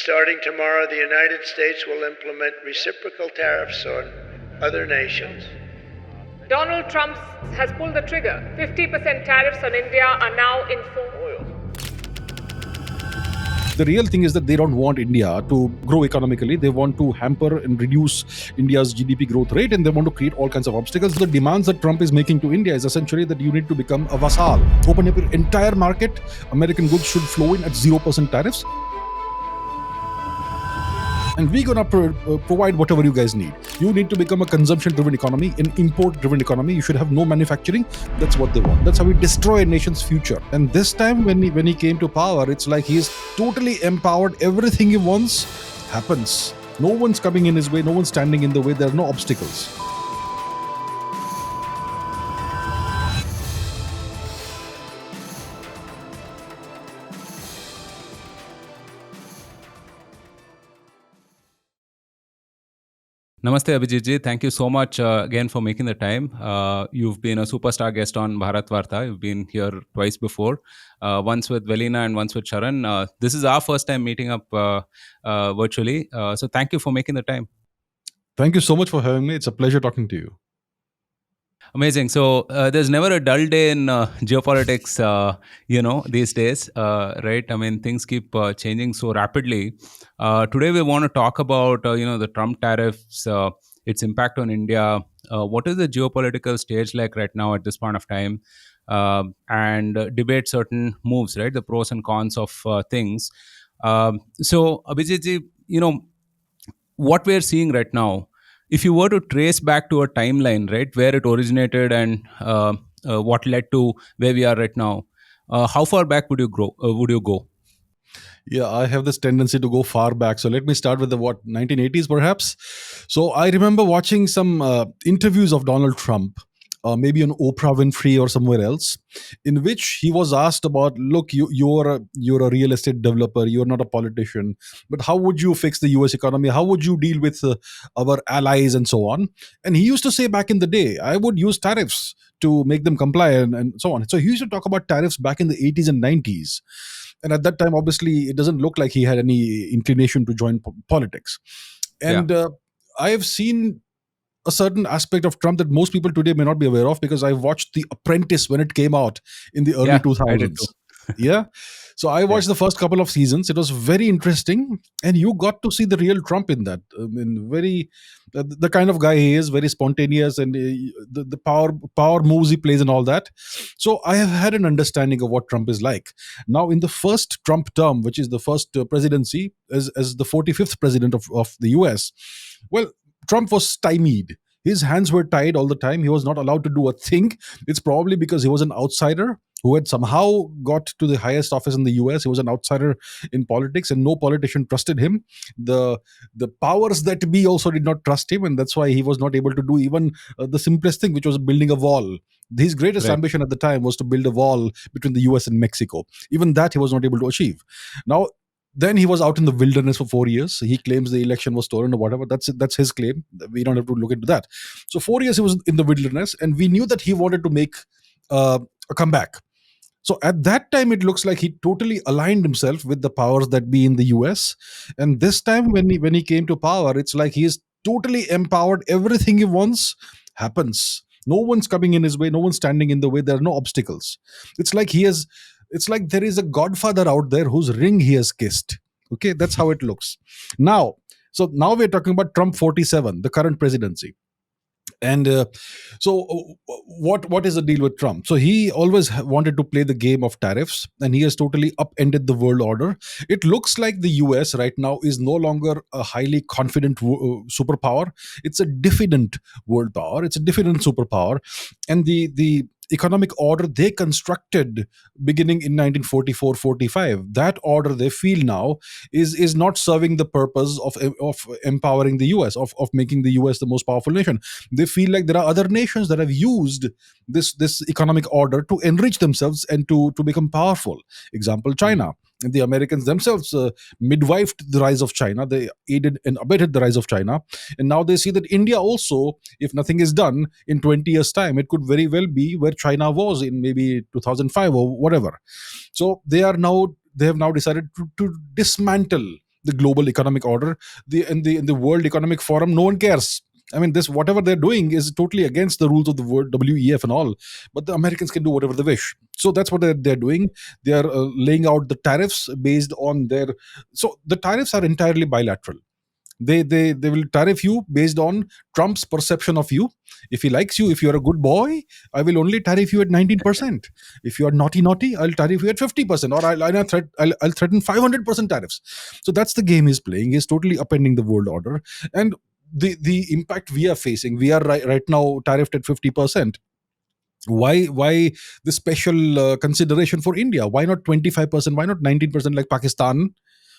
Starting tomorrow, the United States will implement reciprocal tariffs on other nations. Donald Trump has pulled the trigger. 50% tariffs on India are now in force. The real thing is that they don't want India to grow economically. They want to hamper and reduce India's GDP growth rate, and they want to create all kinds of obstacles. The demands that Trump is making to India is essentially that you need to become a vassal. Open up your entire market. American goods should flow in at 0% tariffs. And we're going to provide whatever you guys need. You need to become a consumption-driven economy, an import-driven economy. You should have no manufacturing. That's what they want. That's how we destroy a nation's future. And this time when he came to power, it's like he's totally empowered. Everything he wants happens. No one's coming in his way. No one's standing in the way. There are no obstacles. Namaste, Abhijit ji. Thank you so much again for making the time. You've been a superstar guest on Bharat Varta. You've been here twice before, once with Velina and once with Sharan. This is our first time meeting up virtually. So thank you for making the time. Thank you so much for having me. It's a pleasure talking to you. Amazing. So there's never a dull day in geopolitics, these days, right? I mean, things keep changing so rapidly. Today, we want to talk about, the Trump tariffs, its impact on India. What is the geopolitical stage like right now at this point of time? And debate certain moves, right? The pros and cons of things. So, Abhijit ji, what we're seeing right now, if you were to trace back to a timeline, right, where it originated and what led to where we are right now, how far back would you go? Yeah, I have this tendency to go far back. So let me start with the 1980s perhaps. So I remember watching some interviews of Donald Trump, maybe on Oprah Winfrey or somewhere else, in which he was asked about, look, you're a real estate developer, you're not a politician, but how would you fix the US economy? How would you deal with our allies and so on? And he used to say back in the day, I would use tariffs to make them comply and so on. So he used to talk about tariffs back in the 80s and 90s. And at that time, obviously, it doesn't look like he had any inclination to join politics. And I have seen a certain aspect of Trump that most people today may not be aware of, because I watched The Apprentice when it came out in the early 2000s. I did too. Yeah. So I watched the first couple of seasons. It was very interesting. And you got to see the real Trump in that. The kind of guy he is, very spontaneous, and the power moves he plays and all that. So I have had an understanding of what Trump is like. Now, in the first Trump term, which is the first presidency as the 45th president of the US, well, Trump was stymied. His hands were tied all the time. He was not allowed to do a thing. It's probably because he was an outsider who had somehow got to the highest office in the US. He was an outsider in politics, and no politician trusted him. The powers that be also did not trust him, and that's why he was not able to do even the simplest thing, which was building a wall. His greatest ambition at the time was to build a wall between the US and Mexico. Even that he was not able to achieve. Now, then he was out in the wilderness for 4 years. He claims the election was stolen or whatever. That's his claim. We don't have to look into that. So 4 years he was in the wilderness, and we knew that he wanted to make a comeback. So at that time, it looks like he totally aligned himself with the powers that be in the US. And this time, when he came to power, it's like he is totally empowered. Everything he wants happens. No one's coming in his way. No one's standing in the way. There are no obstacles. It's like there is a godfather out there whose ring he has kissed. Okay, that's how it looks. Now we're talking about Trump 47, the current presidency. And what is the deal with Trump? So he always wanted to play the game of tariffs, and he has totally upended the world order. It looks like the US right now is no longer a highly confident superpower. It's a diffident world power. It's a diffident superpower. And the economic order they constructed beginning in 1944-45, that order they feel now is not serving the purpose of empowering the US, of making the US the most powerful nation. They feel like there are other nations that have used this economic order to enrich themselves and to become powerful. Example, China. And the Americans themselves midwifed the rise of China. They aided and abetted the rise of China. And now they see that India also, if nothing is done in 20 years' time, it could very well be where China was in maybe 2005 or whatever. So they have now decided to dismantle the global economic order, in the World Economic Forum, no one cares. I mean, this whatever they're doing is totally against the rules of the world WEF and all. But the Americans can do whatever they wish. So that's what they're doing. They are laying out the tariffs based on their. So the tariffs are entirely bilateral. They will tariff you based on Trump's perception of you. If he likes you, if you're a good boy, I will only tariff you at 19%. If you are naughty, I'll tariff you at 50%, or I'll threaten 500% tariffs. So that's the game he's playing. He's totally upending the world order. And the impact we are facing, we are right now tariffed at 50%. Why the special consideration for India? Why not 25%? Why not 19% like Pakistan?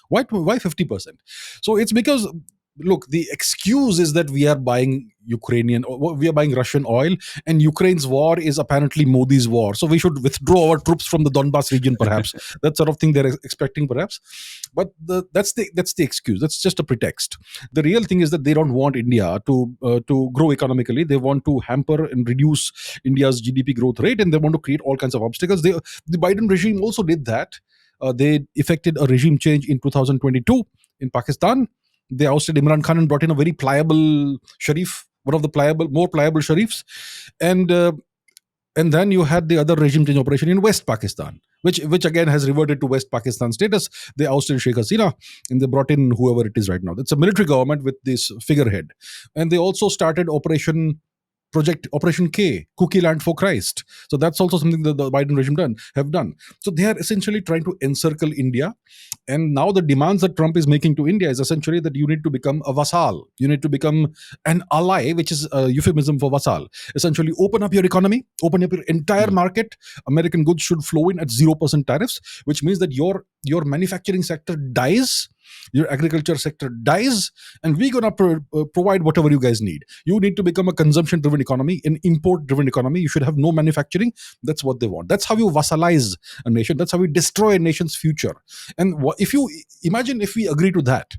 Why 50%? So it's because, look, the excuse is that we are buying Russian oil, and Ukraine's war is apparently Modi's war. So we should withdraw our troops from the Donbas region, perhaps. That sort of thing they're expecting, perhaps. But that's the excuse. That's just a pretext. The real thing is that they don't want India to grow economically. They want to hamper and reduce India's GDP growth rate, and they want to create all kinds of obstacles. The Biden regime also did that. They effected a regime change in 2022 in Pakistan. They ousted Imran Khan and brought in a very pliable Sharif, one of the more pliable Sharifs, and then you had the other regime change operation in West Pakistan, which again has reverted to West Pakistan status. They ousted Sheikh Hasina and they brought in whoever it is right now. It's a military government with this figurehead, and they also started Operation K, Cookie Land for Christ. So that's also something that the Biden regime have done. So they are essentially trying to encircle India. And now the demands that Trump is making to India is essentially that you need to become a vassal. You need to become an ally, which is a euphemism for vassal. Essentially, open up your economy, open up your entire market. American goods should flow in at 0% tariffs, which means that your manufacturing sector dies, your agriculture sector dies, and we're going to provide whatever you guys need. You need to become a consumption-driven economy, an import-driven economy. You should have no manufacturing. That's what they want. That's how you vassalize a nation. That's how you destroy a nation's future. And if you imagine if we agree to that,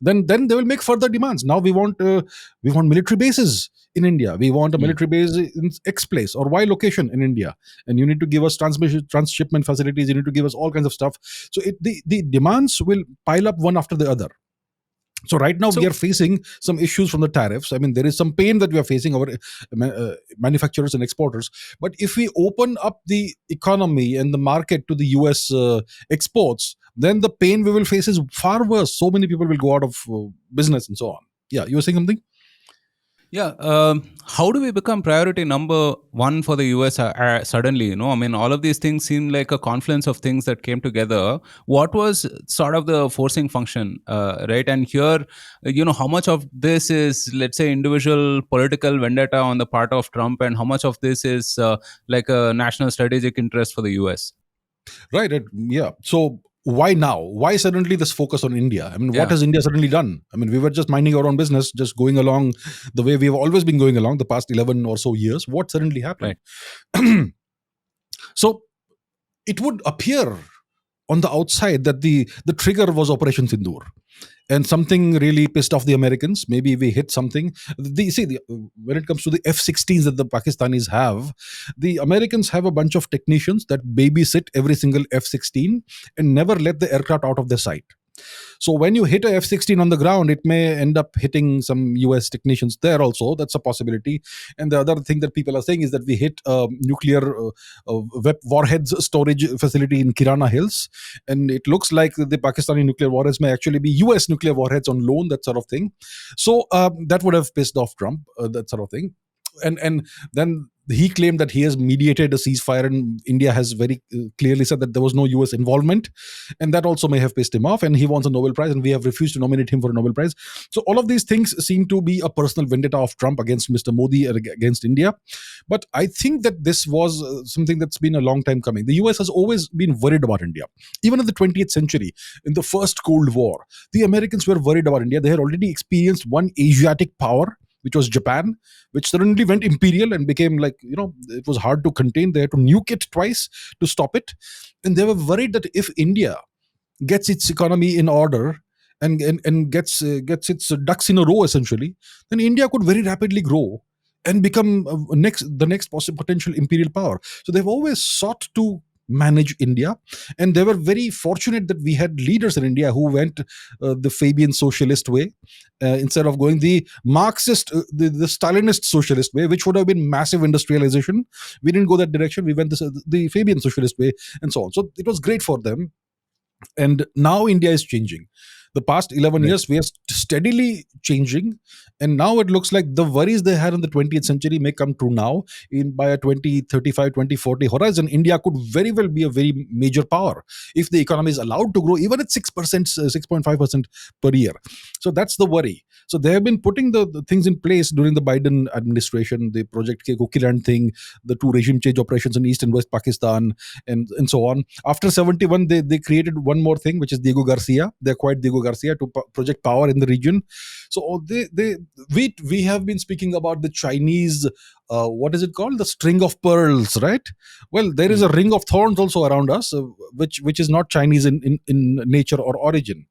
then they will make further demands. Now we want military bases in India. We want a military base in X place or Y location in India, and you need to give us transshipment facilities. You need to give us all kinds of stuff. So the demands will pile up one after the other. So right now we are facing some issues from the tariffs. I mean, there is some pain that we are facing, our manufacturers and exporters. But if we open up the economy and the market to the US exports, then the pain we will face is far worse. So many people will go out of business and so on. Yeah, you were saying something? Yeah. How do we become priority number one for the US suddenly? I mean, all of these things seem like a confluence of things that came together. What was sort of the forcing function, right? And here, how much of this is, let's say, individual political vendetta on the part of Trump, and how much of this is like a national strategic interest for the US? Right. Yeah. So why now? Why suddenly this focus on India? I mean, what has India suddenly done? I mean, we were just minding our own business, just going along the way we have always been going along the past 11 or so years. What suddenly happened? Right. So it would appear on the outside that the trigger was Operation Sindoor. And something really pissed off the Americans. Maybe we hit something. When it comes to the F-16s that the Pakistanis have, the Americans have a bunch of technicians that babysit every single F-16 and never let the aircraft out of their sight. So when you hit a F-16 on the ground, it may end up hitting some US technicians there also. That's a possibility. And the other thing that people are saying is that we hit nuclear warheads storage facility in Kirana Hills. And it looks like the Pakistani nuclear warheads may actually be US nuclear warheads on loan, that sort of thing. So that would have pissed off Trump, that sort of thing. And then he claimed that he has mediated a ceasefire, and India has very clearly said that there was no US involvement, and that also may have pissed him off, and he wants a Nobel Prize, and we have refused to nominate him for a Nobel Prize. So all of these things seem to be a personal vendetta of Trump against Mr. Modi and against India. But I think that this was something that's been a long time coming. The US has always been worried about India. Even in the 20th century, in the first Cold War, the Americans were worried about India. They had already experienced one Asiatic power, which was Japan, which suddenly went imperial and became it was hard to contain. They had to nuke it twice to stop it. And they were worried that if India gets its economy in order and gets its ducks in a row, essentially, then India could very rapidly grow and become the next possible potential imperial power. So they've always sought to manage India. And they were very fortunate that we had leaders in India who went the Fabian socialist way instead of going the Marxist, the Stalinist socialist way, which would have been massive industrialization. We didn't go that direction. We went the Fabian socialist way and so on. So it was great for them. And now India is changing. The past 11 Right. years we are steadily changing, and now it looks like the worries they had in the 20th century may come true now. In by a 2035, 2040 horizon, India could very well be a very major power if the economy is allowed to grow even at 6%, 6.5% per year. So that's the worry. So they have been putting the things in place during the Biden administration, the Project K Kokiland thing, the two regime change operations in East and West Pakistan, and so on. After 71, they created one more thing, which is Diego Garcia. They acquired Diego Garcia to project power in the region. So we have been speaking about the Chinese, what is it called, the string of pearls, right? Well, there is a ring of thorns also around us, which is not Chinese in nature or origin.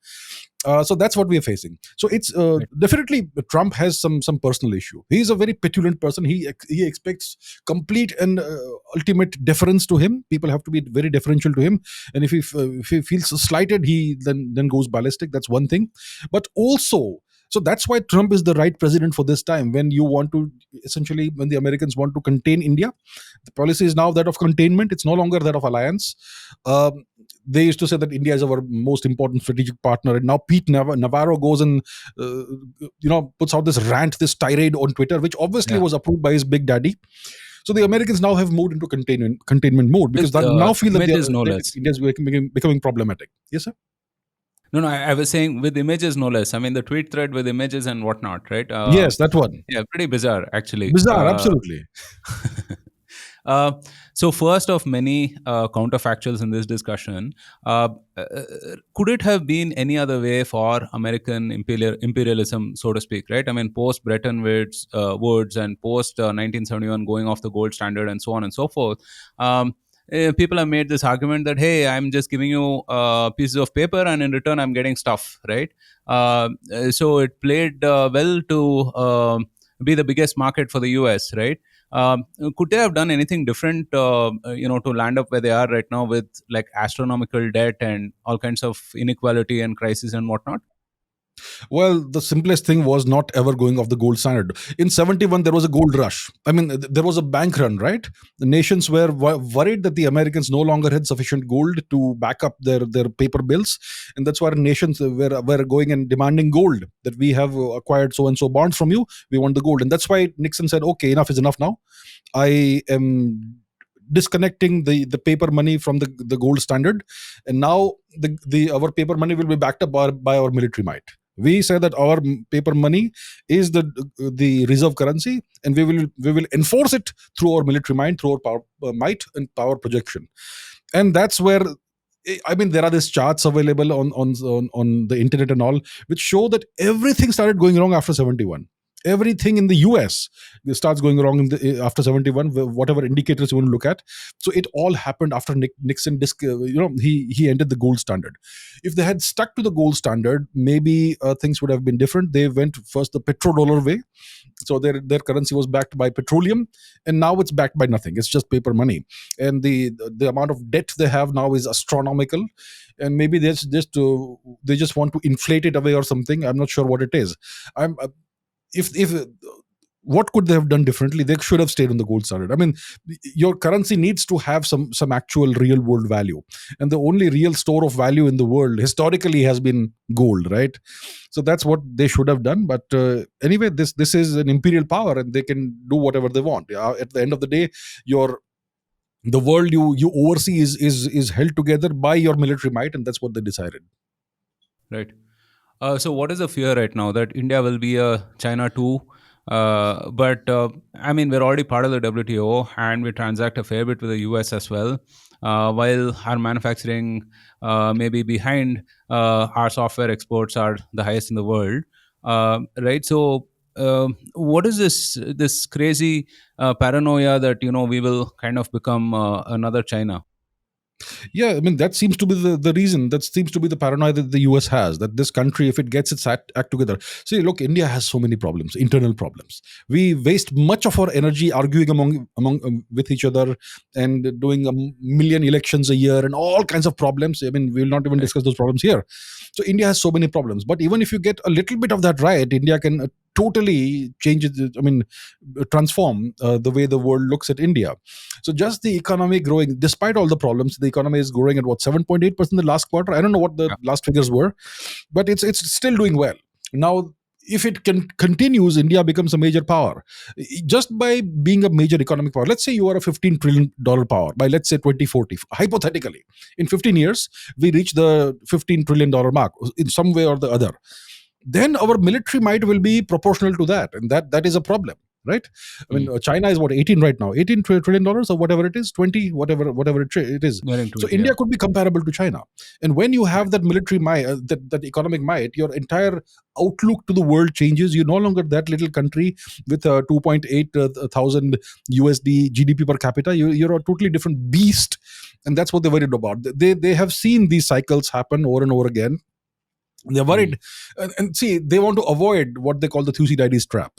So that's what we are facing. So it's Right. definitely Trump has some personal issue. He's a very petulant person. He expects complete and ultimate deference to him. People have to be very deferential to him, and if he feels slighted, he then goes ballistic. That's one thing. But also, so that's why Trump is the right president for this time. When you want to essentially, when the Americans want to contain India, the policy is now that of containment. It's no longer that of alliance. Um, they used to say that India is our most important strategic partner, and now Pete Navarro goes and puts out this rant, this tirade on Twitter, which obviously Yeah. was approved by his big daddy. So the Americans now have moved into containment mode because With they now feel that images, no less. India is becoming problematic. Yes, sir. No, no, I was saying with images, no less. I mean, the tweet thread with images and whatnot, right? Yes, that one. Yeah, pretty bizarre, actually. Bizarre, absolutely. Uh, so, first of many counterfactuals in this discussion, could it have been any other way for American imperialism, so to speak, right? I mean, post Bretton Woods and post 1971 going off the gold standard and so on and so forth. People have made this argument that, hey, I'm just giving you pieces of paper and in return I'm getting stuff, right? So it played well to be the biggest market for the US, right? Could they have done anything different, to land up where they are right now with like astronomical debt and all kinds of inequality and crisis and whatnot? Well, the simplest thing was not ever going off the gold standard. In 71, there was a gold rush. I mean, there was a bank run, right? The nations were worried that the Americans no longer had sufficient gold to back up their paper bills. And that's why nations were going and demanding gold, that we have acquired so and so bonds from you. We want the gold. And that's why Nixon said, okay, enough is enough now. I am disconnecting the paper money from the gold standard, and now the our paper money will be backed up by our military might. We say that our paper money is the reserve currency, and we will enforce it through our military might, through our might and power projection. And that's where, I mean, there are these charts available on the internet and all, which show that everything started going wrong after 71. Everything in the US starts going wrong after 71, whatever indicators you want to look at. So it all happened after Nixon he ended the gold standard. If they had stuck to the gold standard, maybe things would have been different. They went first the petrodollar way. So their currency was backed by petroleum, and now it's backed by nothing. It's just paper money. And the amount of debt they have now is astronomical. And maybe they just want to inflate it away or something. I'm not sure what it is. I'm if What could they have done differently? They should have stayed on the gold standard. I mean, your currency needs to have some actual real world value, and the only real store of value in the world historically has been gold, right? So that's what they should have done. But anyway, this is an imperial power, and they can do whatever they want. At the end of the day, the world you oversee is held together by your military might, and that's what they decided. Right. So, what is the fear right now that India will be a China too? But I mean, we're already part of the WTO and we transact a fair bit with the US as well. While our manufacturing may be behind, our software exports are the highest in the world. Right. So, what is this crazy paranoia that we will kind of become another China? Yeah, I mean, that seems to be the reason. That seems to be the paranoia that the US has, that this country, if it gets its act together. See, look, India has so many problems, internal problems. We waste much of our energy arguing among with each other and doing a million elections a year and all kinds of problems. I mean, we'll not even Right. discuss those problems here. So India has so many problems. But even if you get a little bit of that right, India can totally change it. I mean, transform the way the world looks at India. So just the economy growing, despite all the problems, the economy is growing at what, 7.8% the last quarter. I don't know what the Yeah. last figures were, but it's still doing well. Now, if it continues, India becomes a major power just by being a major economic power. Let's say you are a $15 trillion power by, let's say, 2040. Hypothetically, in 15 years, we reach the $15 trillion mark in some way or the other. Then our military might will be proportional to that, and that is a problem, right? I mean, China is what, 18 right now, $18 trillion or whatever it is, 20, whatever it is. Wearing So 20, yeah. India could be comparable to China. And when you have that military might, that economic might, your entire outlook to the world changes. You're no longer that little country with a 2.8 thousand USD GDP per capita. You're a totally different beast, and that's what they're worried about. They have seen these cycles happen over and over again. They're worried, and see, they want to avoid what they call the Thucydides trap.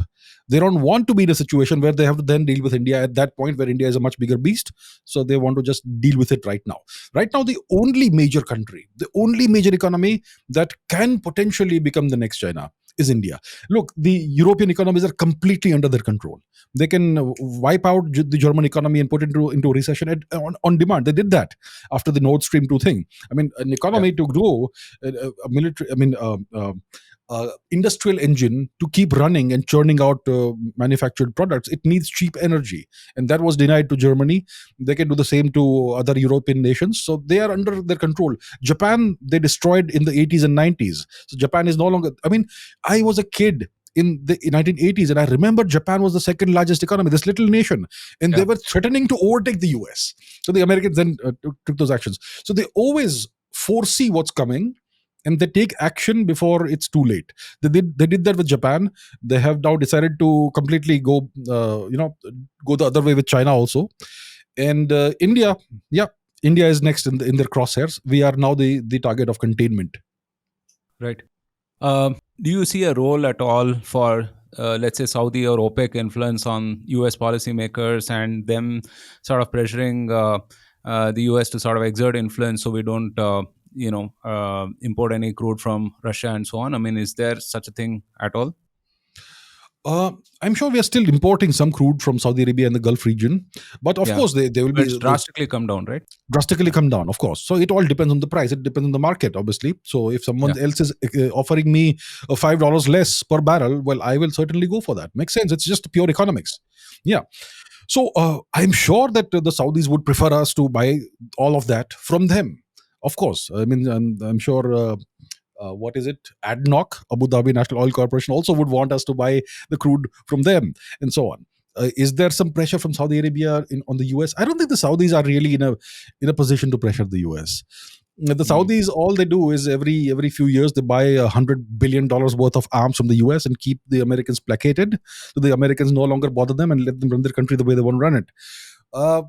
They don't want to be in a situation where they have to then deal with India at that point where India is a much bigger beast. So they want to just deal with it right now. Right now, the only major country, the only major economy that can potentially become the next China is India. Look, the European economies are completely under their control. They can wipe out the German economy and put it into recession on demand. They did that after the Nord Stream 2 thing. I mean, an Yeah. economy to grow, a military, I mean, industrial engine to keep running and churning out manufactured products, it needs cheap energy, and that was denied to Germany. They can do the same to other European nations, so they are under their control. Japan, they destroyed in the 80s and 90s, so Japan is no longer. I mean, I was a kid in the 1980s, and I remember Japan was the second largest economy, this little nation, and they Yeah. were threatening to overtake the US. So the Americans then took those actions. So they always foresee what's coming, and they take action before it's too late. They did that with Japan. They have now decided to completely go the other way with China also. And India, yeah, India is next in their crosshairs. We are now the target of containment. Right. Do you see a role at all for, let's say, Saudi or OPEC influence on US policymakers and them sort of pressuring the US to sort of exert influence so we don't, import any crude from Russia and so on? I mean, is there such a thing at all? I'm sure we are still importing some crude from Saudi Arabia and the Gulf region, but of Yeah. course they will But be it's drastically come down, right? drastically come down, of course. So it all depends on the price. It depends on the market, obviously. So if someone Yeah. else is offering me $5 less per barrel, well, I will certainly go for that. Makes sense. It's just pure economics. Yeah. So I'm sure that the Saudis would prefer us to buy all of that from them. Of course. I mean, I'm sure. What is it? ADNOC, Abu Dhabi National Oil Corporation, also would want us to buy the crude from them, and so on. Is there some pressure from Saudi Arabia on the US? I don't think the Saudis are really in a position to pressure the US. The Saudis, all they do is every few years they buy $100 billion worth of arms from the US and keep the Americans placated, so the Americans no longer bother them and let them run their country the way they want to run it. Uh,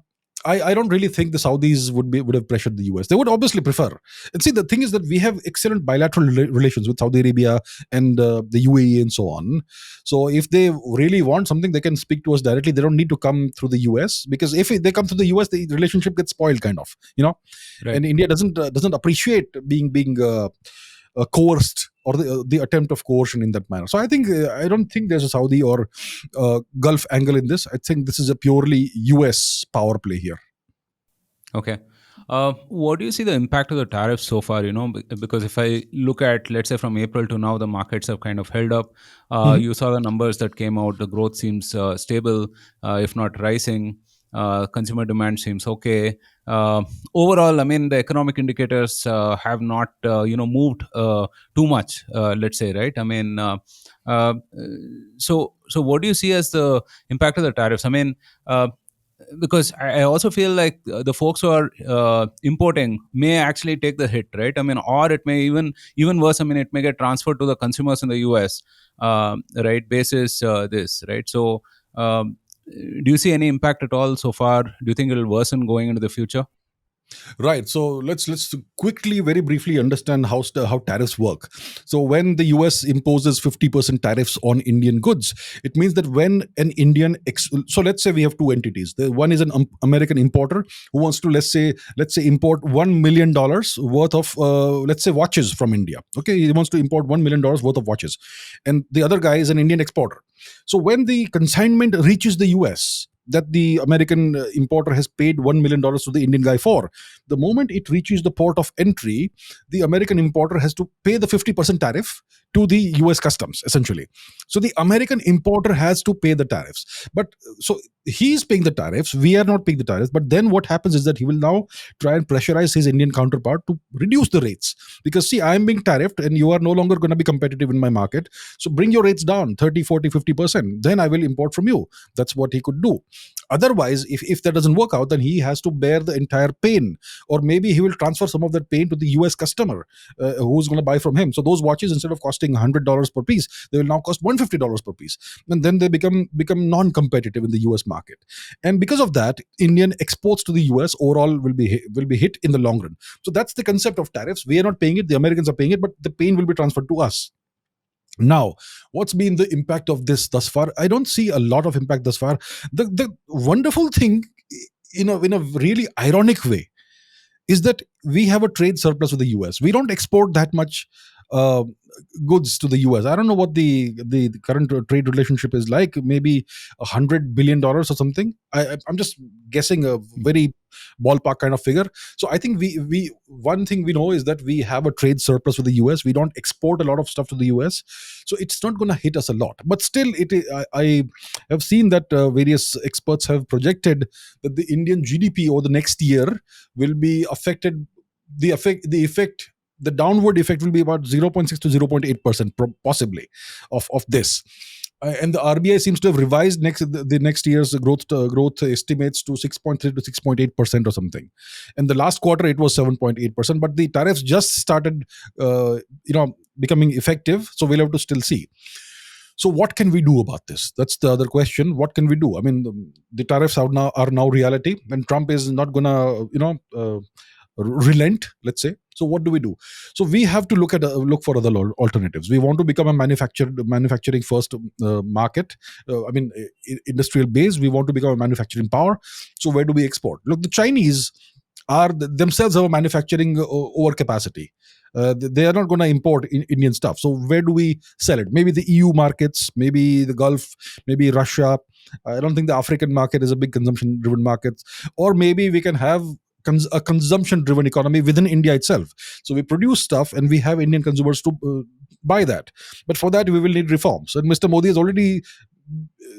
I don't really think the Saudis would have pressured the US. They would obviously prefer. And see, the thing is that we have excellent bilateral relations with Saudi Arabia and the UAE and so on. So if they really want something, they can speak to us directly. They don't need to come through the US, because if they come through the US, the relationship gets spoiled, kind of. Right. And India doesn't appreciate being coerced, or the attempt of coercion in that manner. So I don't think there's a Saudi or Gulf angle in this. I think this is a purely US power play here. Okay. What do you see the impact of the tariffs so far? Because if I look at, let's say, from April to now, the markets have kind of held up. You saw the numbers that came out. The growth seems stable, if not rising. Consumer demand seems okay. Overall, I mean, the economic indicators have not, moved too much. Let's say, right? I mean, uh, so what do you see as the impact of the tariffs? I mean. Because I also feel like the folks who are importing may actually take the hit, right? I mean, or it may even worse. I mean, it may get transferred to the consumers in the US, right? Basis this, right? So, do you see any impact at all so far? Do you think it will worsen going into the future? Right. So let's quickly, very briefly understand how tariffs work. So when the US imposes 50% tariffs on Indian goods, it means that when an so let's say we have two entities. The one is an American importer who wants to let's say import $1 million worth of let's say watches from India. Okay, he wants to import $1 million worth of watches, and the other guy is an Indian exporter. So when the consignment reaches the US, that the American importer has paid $1 million to the Indian guy for, the moment it reaches the port of entry, the American importer has to pay the 50% tariff to the US customs, essentially. So the American importer has to pay the tariffs. But so he's paying the tariffs, we are not paying the tariffs. But then what happens is that he will now try and pressurize his Indian counterpart to reduce the rates. Because see, I'm being tariffed and you are no longer going to be competitive in my market. So bring your rates down 30, 40, 50%. Then I will import from you. That's what he could do. Otherwise, if that doesn't work out, then he has to bear the entire pain, or maybe he will transfer some of that pain to the US customer who's going to buy from him. So those watches, instead of costing $100 per piece, they will now cost $150 per piece, and then they become non-competitive in the US market. And because of that, Indian exports to the US overall will be hit in the long run. So that's the concept of tariffs. We are not paying it, the Americans are paying it, but the pain will be transferred to us. Now, what's been the impact of this thus far? I don't see a lot of impact thus far. The wonderful thing, in a really ironic way, is that we have a trade surplus with the US. We don't export that much uh, goods to the US. I don't know what the current trade relationship is like. Maybe $100 billion or something. I'm just guessing a very ballpark kind of figure. So I think we one thing we know is that we have a trade surplus with the US. We don't export a lot of stuff to the US, so it's not going to hit us a lot. But still, I have seen that various experts have projected that the Indian GDP over the next year will be affected. The downward effect will be about 0.6 to 0.8% possibly of this. And the RBI seems to have revised the next year's growth estimates to 6.3 to 6.8% or something. And the last quarter it was 7.8%, but the tariffs just started becoming effective, so we'll have to still see. So what can we do about this? That's the other question. What can we do? I mean, the tariffs are now reality, and Trump is not gonna relent, let's say. So what do we do? So we have to look for other alternatives. We want to become a manufacturing first market. Industrial base. We want to become a manufacturing power. So where do we export? Look, the Chinese themselves have a manufacturing overcapacity. They are not going to import Indian stuff. So where do we sell it? Maybe the EU markets, maybe the Gulf, maybe Russia. I don't think the African market is a big consumption-driven market. Or maybe we can have a consumption-driven economy within India itself. So we produce stuff and we have Indian consumers to buy that. But for that, we will need reforms. And Mr. Modi has already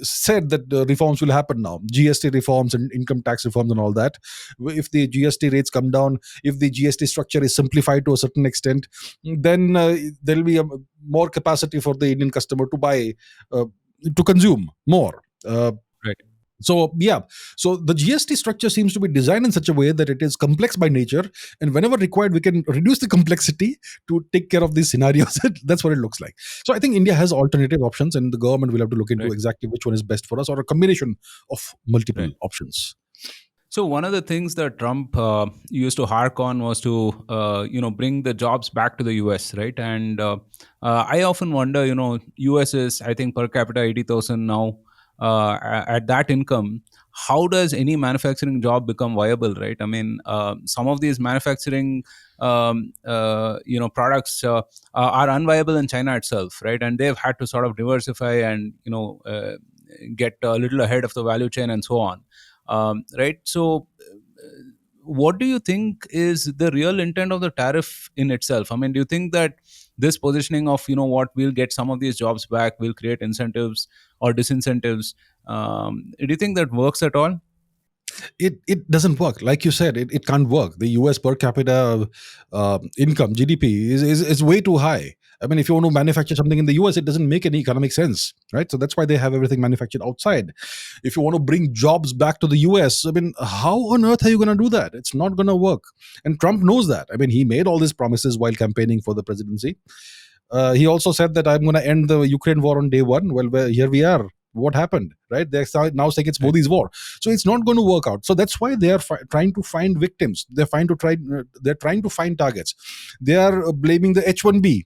said that reforms will happen now. GST reforms and income tax reforms and all that. If the GST rates come down, if the GST structure is simplified to a certain extent, then there will be more capacity for the Indian customer to buy, to consume more. Right. So the GST structure seems to be designed in such a way that it is complex by nature, and whenever required, we can reduce the complexity to take care of these scenarios. That's what it looks like. So I think India has alternative options, and the government will have to look into exactly which one is best for us, or a combination of multiple options. So one of the things that Trump used to hark on was to bring the jobs back to the US, right? And I often wonder, US is, I think, per capita 80,000 now. At that income, how does any manufacturing job become viable, right? I mean, some of these manufacturing products are unviable in China itself, right? And they've had to sort of diversify and get a little ahead of the value chain and so on, right? So what do you think is the real intent of the tariff in itself? I mean, do you think that this positioning of we'll get some of these jobs back, will create incentives or disincentives? Do you think that works at all? It doesn't work. Like you said, it can't work. The US per capita income, GDP, is way too high. I mean, if you want to manufacture something in the US, it doesn't make any economic sense, right? So that's why they have everything manufactured outside. If you want to bring jobs back to the US, I mean, how on earth are you going to do that? It's not going to work. And Trump knows that. I mean, he made all these promises while campaigning for the presidency. He also said that I'm going to end the Ukraine war on day one. Well, here we are. what happened, right? They're now saying it's Modi's war. So it's not going to work out. So that's why they are trying to find victims. They're trying to find targets. They are blaming the H1B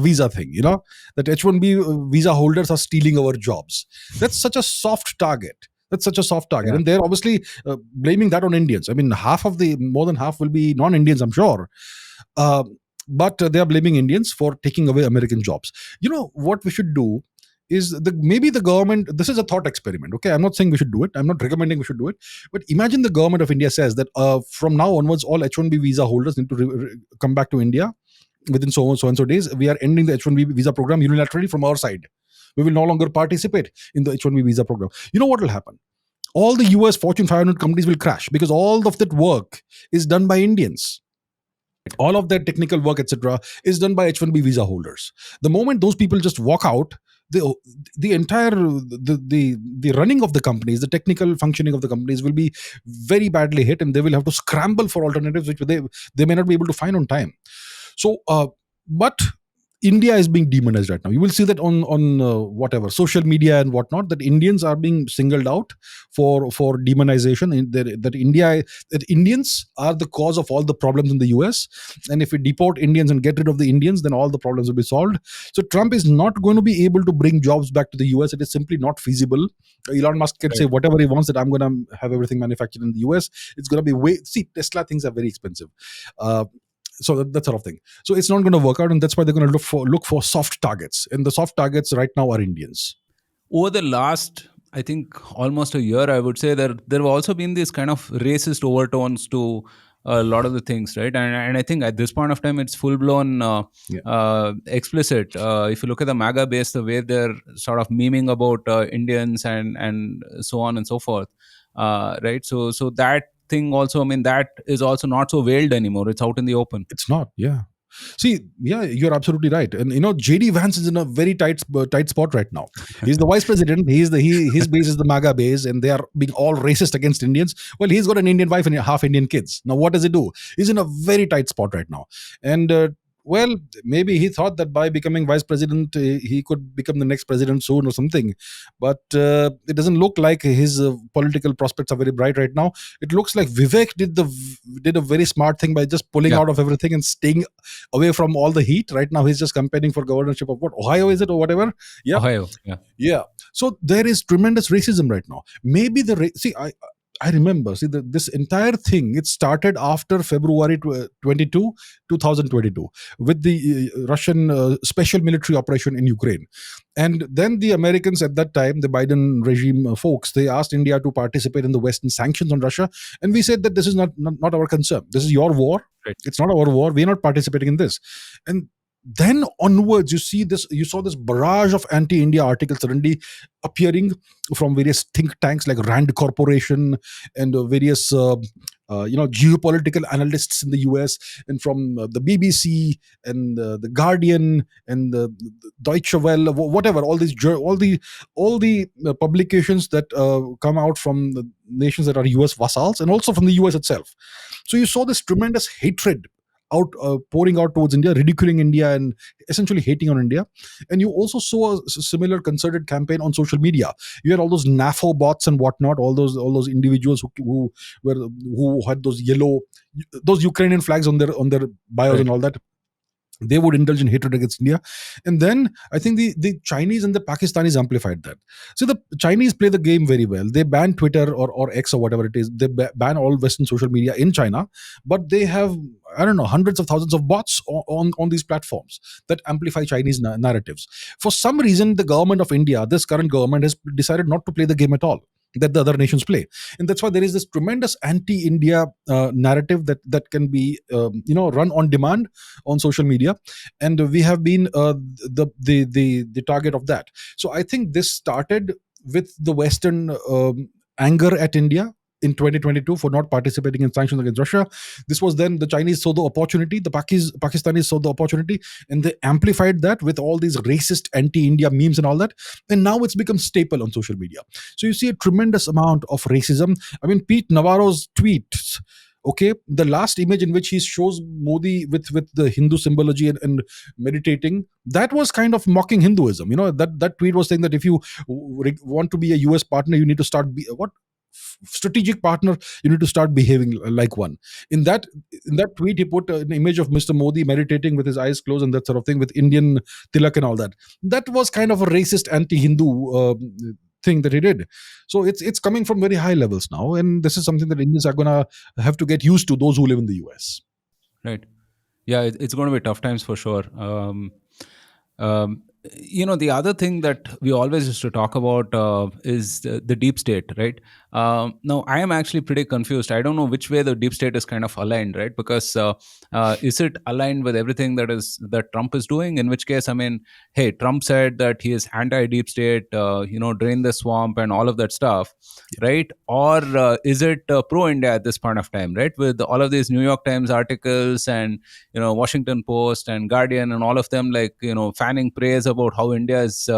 visa thing, that H1B visa holders are stealing our jobs. That's such a soft target. Yeah. And they're obviously blaming that on Indians. I mean, more than half will be non-Indians, I'm sure. But they are blaming Indians for taking away American jobs. What we should do is maybe the government. This is a thought experiment. Okay, I'm not saying we should do it. I'm not recommending we should do it. But imagine the government of India says that from now onwards, all H1B visa holders need to come back to India within so and so days. We are ending the H1B visa program unilaterally from our side. We will no longer participate in the H1B visa program. You know what will happen? All the US Fortune 500 companies will crash because all of that work is done by Indians. All of that technical work, etc., is done by H1B visa holders. The moment those people just walk out, the entire the running of the companies, the technical functioning of the companies will be very badly hit, and they will have to scramble for alternatives which they may not be able to find on time. So, but India is being demonized right now. You will see that on whatever social media and whatnot, that Indians are being singled out for demonization. That Indians are the cause of all the problems in the US, and if we deport Indians and get rid of the Indians, then all the problems will be solved. So Trump is not going to be able to bring jobs back to the US. It is simply not feasible. Elon Musk can say whatever he wants, that I'm going to have everything manufactured in the US. It's going to be Tesla things are very expensive. So that sort of thing. So it's not going to work out, and that's why they're going to look for soft targets. And the soft targets right now are Indians. Over the last, I think, almost a year, I would say there have also been these kind of racist overtones to a lot of the things, right? And I think at this point of time, it's full blown explicit. If you look at the MAGA base, the way they're sort of memeing about Indians and so on and so forth, right? So that thing also, I mean, that is also not so veiled anymore. It's out in the open. It's not, yeah. See, yeah, you're absolutely right. And JD Vance is in a very tight spot right now. He's the vice president. His base is the MAGA base, and they are being all racist against Indians. Well, he's got an Indian wife and half Indian kids. Now, what does he do? He's in a very tight spot right now. And well, maybe he thought that by becoming vice president, he could become the next president soon or something. But it doesn't look like his political prospects are very bright right now. It looks like Vivek did a very smart thing by just pulling out of everything and staying away from all the heat. Right now, he's just campaigning for governorship of Ohio, is it, or whatever? Yeah, Ohio. Yeah. So there is tremendous racism right now. Maybe I remember, this entire thing, it started after February 22, 2022, with the Russian special military operation in Ukraine. And then the Americans at that time, the Biden regime folks, they asked India to participate in the Western sanctions on Russia. And we said that this is not our concern. This is your war. Right. It's not our war. We're not participating in this. And then onwards, you saw this barrage of anti-India articles suddenly appearing from various think tanks like Rand Corporation and various geopolitical analysts in the US, and from the BBC and the Guardian and the Deutsche Welle, whatever, all the publications that come out from the nations that are US vassals, and also from the US itself. So you saw this tremendous hatred pouring out towards India, ridiculing India, and essentially hating on India. And you also saw a similar concerted campaign on social media. You had all those NAFO bots and whatnot, all those individuals who had those Ukrainian flags on their bios, and all that. They would indulge in hatred against India. And then I think the Chinese and the Pakistanis amplified that. So the Chinese play the game very well. They ban Twitter or X or whatever it is. They ban all Western social media in China, but they have, I don't know, hundreds of thousands of bots on these platforms that amplify Chinese narratives. For some reason, the government of India, this current government, has decided not to play the game at all that the other nations play. And that's why there is this tremendous anti-India narrative that can be run on demand on social media, and we have been the target of that. So I think this started with the Western anger at India in 2022 for not participating in sanctions against Russia. This was then the Chinese saw the opportunity, the Pakistanis saw the opportunity, and they amplified that with all these racist anti-India memes and all that. And now it's become staple on social media. So you see a tremendous amount of racism. I mean, Pete Navarro's tweets Okay, the last image in which he shows Modi with the Hindu symbology and meditating, that was kind of mocking Hinduism. That tweet was saying that if you want to be a US partner, you need to start what strategic partner, you need to start behaving like one. In that tweet, he put an image of Mr. Modi meditating with his eyes closed and that sort of thing, with Indian tilak and all that. That was kind of a racist anti-Hindu thing that he did. So it's coming from very high levels now, and this is something that Indians are gonna have to get used to, those who live in the US. Right. Yeah, it's going to be tough times for sure. Um, the other thing that we always used to talk about is the deep state, right? Now, I am actually pretty confused. I don't know which way the deep state is kind of aligned, right? Because is it aligned with everything that Trump is doing? In which case, I mean, hey, Trump said that he is anti-deep state, drain the swamp and all of that stuff, right? Or is it pro-India at this point of time, right? With all of these New York Times articles and Washington Post and Guardian and all of them, like fanning praise about how India is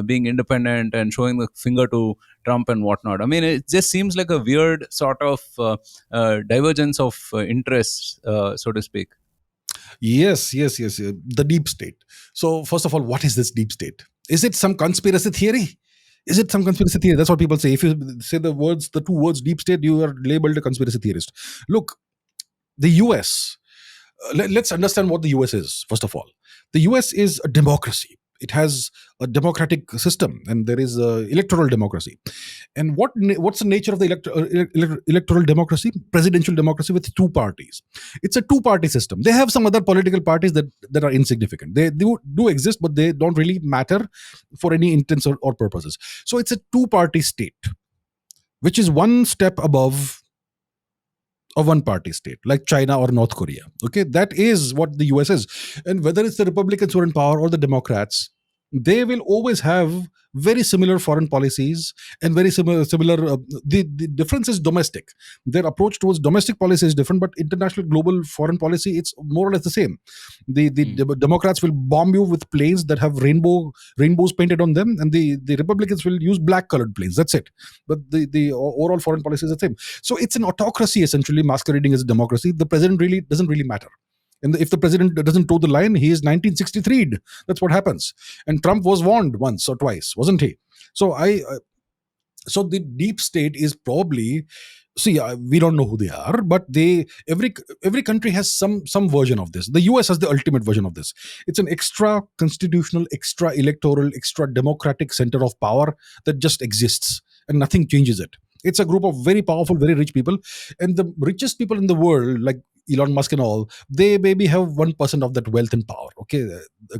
being independent and showing the finger to Trump and whatnot. I mean, it just seems like a weird sort of divergence of interests, so to speak. Yes, yes, yes, yes. The deep state. So, first of all, what is this deep state? Is it some conspiracy theory? Is it some conspiracy theory? That's what people say. If you say the two words deep state, you are labeled a conspiracy theorist. Look, the US, let's understand what the US is, first of all. The US is a democracy. It has a democratic system, and there is electoral democracy. And what's the nature of the electoral democracy? Presidential democracy with two parties. It's a two-party system. They have some other political parties that are insignificant. They do exist, but they don't really matter for any intents or purposes. So it's a two-party state, which is one step above a one-party state like China or North Korea. Okay, that is what the US is. And whether it's the Republicans who are in power or the Democrats, they will always have very similar foreign policies and very similar. The difference is domestic. Their approach towards domestic policy is different, but international global foreign policy, it's more or less the same. The Democrats will bomb you with planes that have rainbows painted on them, and the Republicans will use black colored planes. That's it. But the overall foreign policy is the same. So it's an autocracy essentially masquerading as a democracy. The president really doesn't really matter. And if the president doesn't toe the line, he is 1963'd. That's what happens. And Trump was warned once or twice, wasn't he? So so the deep state is probably, we don't know who they are, but every country has some version of this. The US has the ultimate version of this. It's an extra constitutional, extra electoral, extra democratic center of power that just exists, and nothing changes it. It's a group of very powerful, very rich people, and the richest people in the world, like Elon Musk and all, they maybe have 1% of that wealth and power, okay,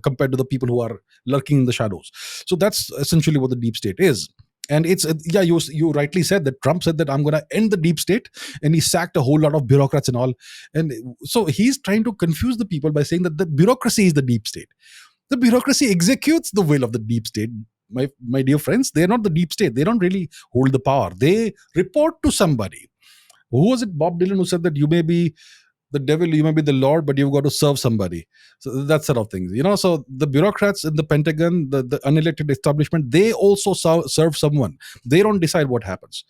compared to the people who are lurking in the shadows. So that's essentially what the deep state is. And it's, you rightly said that Trump said that I'm going to end the deep state, and he sacked a whole lot of bureaucrats and all. And so he's trying to confuse the people by saying that the bureaucracy is the deep state. The bureaucracy executes the will of the deep state. My dear friends, they're not the deep state. They don't really hold the power. They report to somebody. Who was it? Bob Dylan, who said that you may be the devil, you may be the Lord, but you've got to serve somebody. So that sort of things, So the bureaucrats in the Pentagon, the unelected establishment, they also serve someone. They don't decide what happens.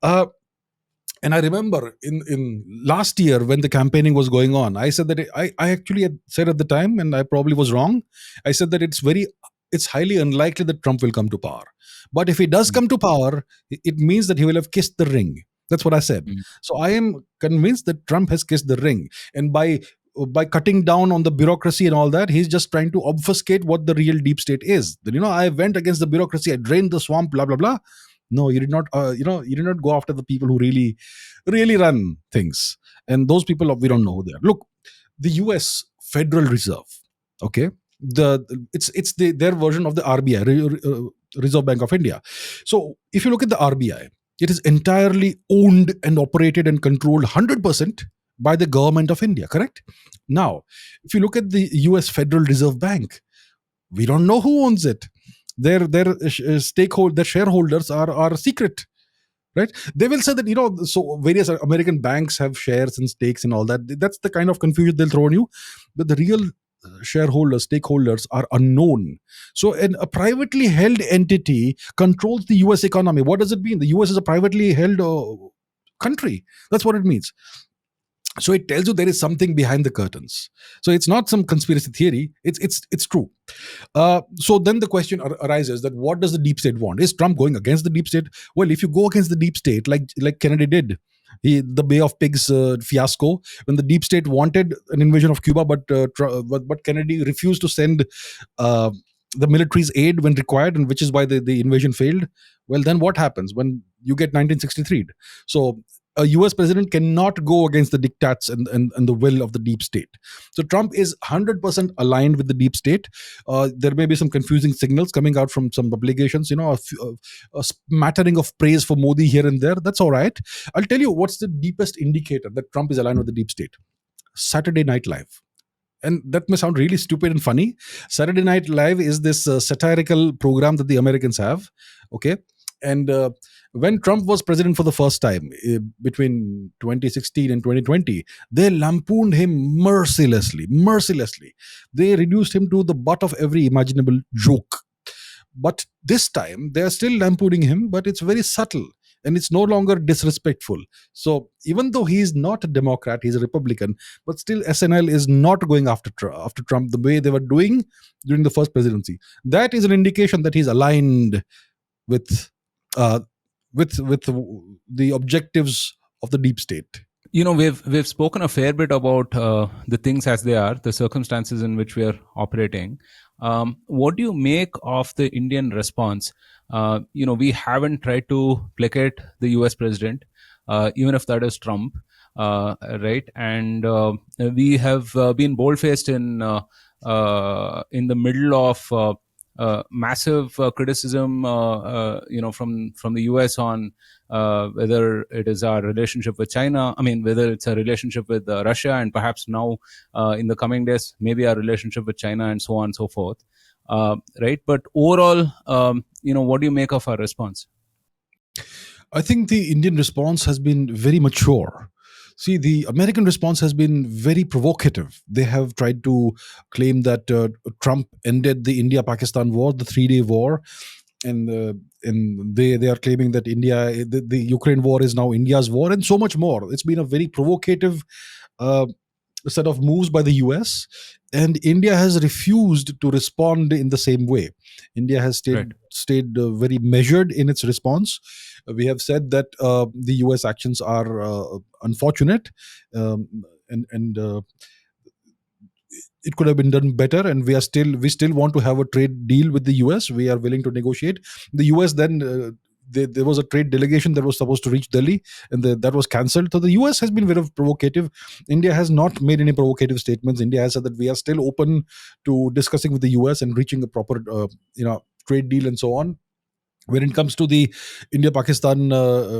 And I remember in last year when the campaigning was going on, I said that I actually had said at the time, and I probably was wrong. I said that it's highly unlikely that Trump will come to power. But if he does come to power, it means that he will have kissed the ring. That's what I said. So I am convinced that Trump has kissed the ring. And by cutting down on the bureaucracy and all that, he's just trying to obfuscate what the real deep state is. Then, I went against the bureaucracy, I drained the swamp, blah, blah, blah. No, you did not, you did not go after the people who really, really run things. And those people, we don't know who they are. Look, the US Federal Reserve, okay? It's their version of the RBI, Reserve Bank of India. So if you look at the RBI, it is entirely owned and operated and controlled 100% by the government of India, correct? Now, if you look at the US Federal Reserve Bank, we don't know who owns it. Their shareholders are secret, right? They will say that, so various American banks have shares and stakes and all that. That's the kind of confusion they'll throw on you. But the real shareholders, stakeholders are unknown. So a privately held entity controls the US economy. What does it mean? The US is a privately held country. That's what it means. So it tells you there is something behind the curtains. So it's not some conspiracy theory. It's true. So then the question arises that what does the deep state want? Is Trump going against the deep state? Well, if you go against the deep state, like Kennedy did, the Bay of Pigs fiasco, when the deep state wanted an invasion of Cuba, but Kennedy refused to send uh, the military's aid when required, and which is why the invasion failed. Well, then what happens when you get 1963? So a US president cannot go against the diktats and the will of the deep state. So Trump is 100% aligned with the deep state. There may be some confusing signals coming out from some publications, a smattering of praise for Modi here and there. That's all right. I'll tell you what's the deepest indicator that Trump is aligned with the deep state. Saturday Night Live. And that may sound really stupid and funny. Saturday Night Live is this satirical program that the Americans have. Okay. And when Trump was president for the first time between 2016 and 2020, they lampooned him mercilessly. They reduced him to the butt of every imaginable joke. But this time, they are still lampooning him, but it's very subtle and it's no longer disrespectful. So even though he's not a Democrat, he's a Republican, but still SNL is not going after Trump the way they were doing during the first presidency. That is an indication that he's aligned with uh, with the objectives of the deep state. We've spoken a fair bit about the things as they are, the circumstances in which we are operating. What do you make of the Indian response? We haven't tried to placate the US president, even if that is Trump, right? And we have been bold-faced in the middle of massive criticism, from the US on whether it is our relationship with China. I mean, whether it's a relationship with Russia, and perhaps now in the coming days, maybe our relationship with China, and so on and so forth. Right? But overall, what do you make of our response? I think the Indian response has been very mature. See, the American response has been very provocative. They have tried to claim that Trump ended the India-Pakistan war, the 3-day war, and they are claiming that the Ukraine war is now India's war, and so much more. It's been a very provocative set of moves by the US, and India has refused to respond in the same way. India has stayed very measured in its response. We have said that the US actions are unfortunate, and it could have been done better, and we still want to have a trade deal with the US. We are willing to negotiate. The US then there was a trade delegation that was supposed to reach Delhi, and that was cancelled. So the US has been very provocative. India has not made any provocative statements. India has said that we are still open to discussing with the US and reaching a proper trade deal and so on. When it comes to the India-Pakistan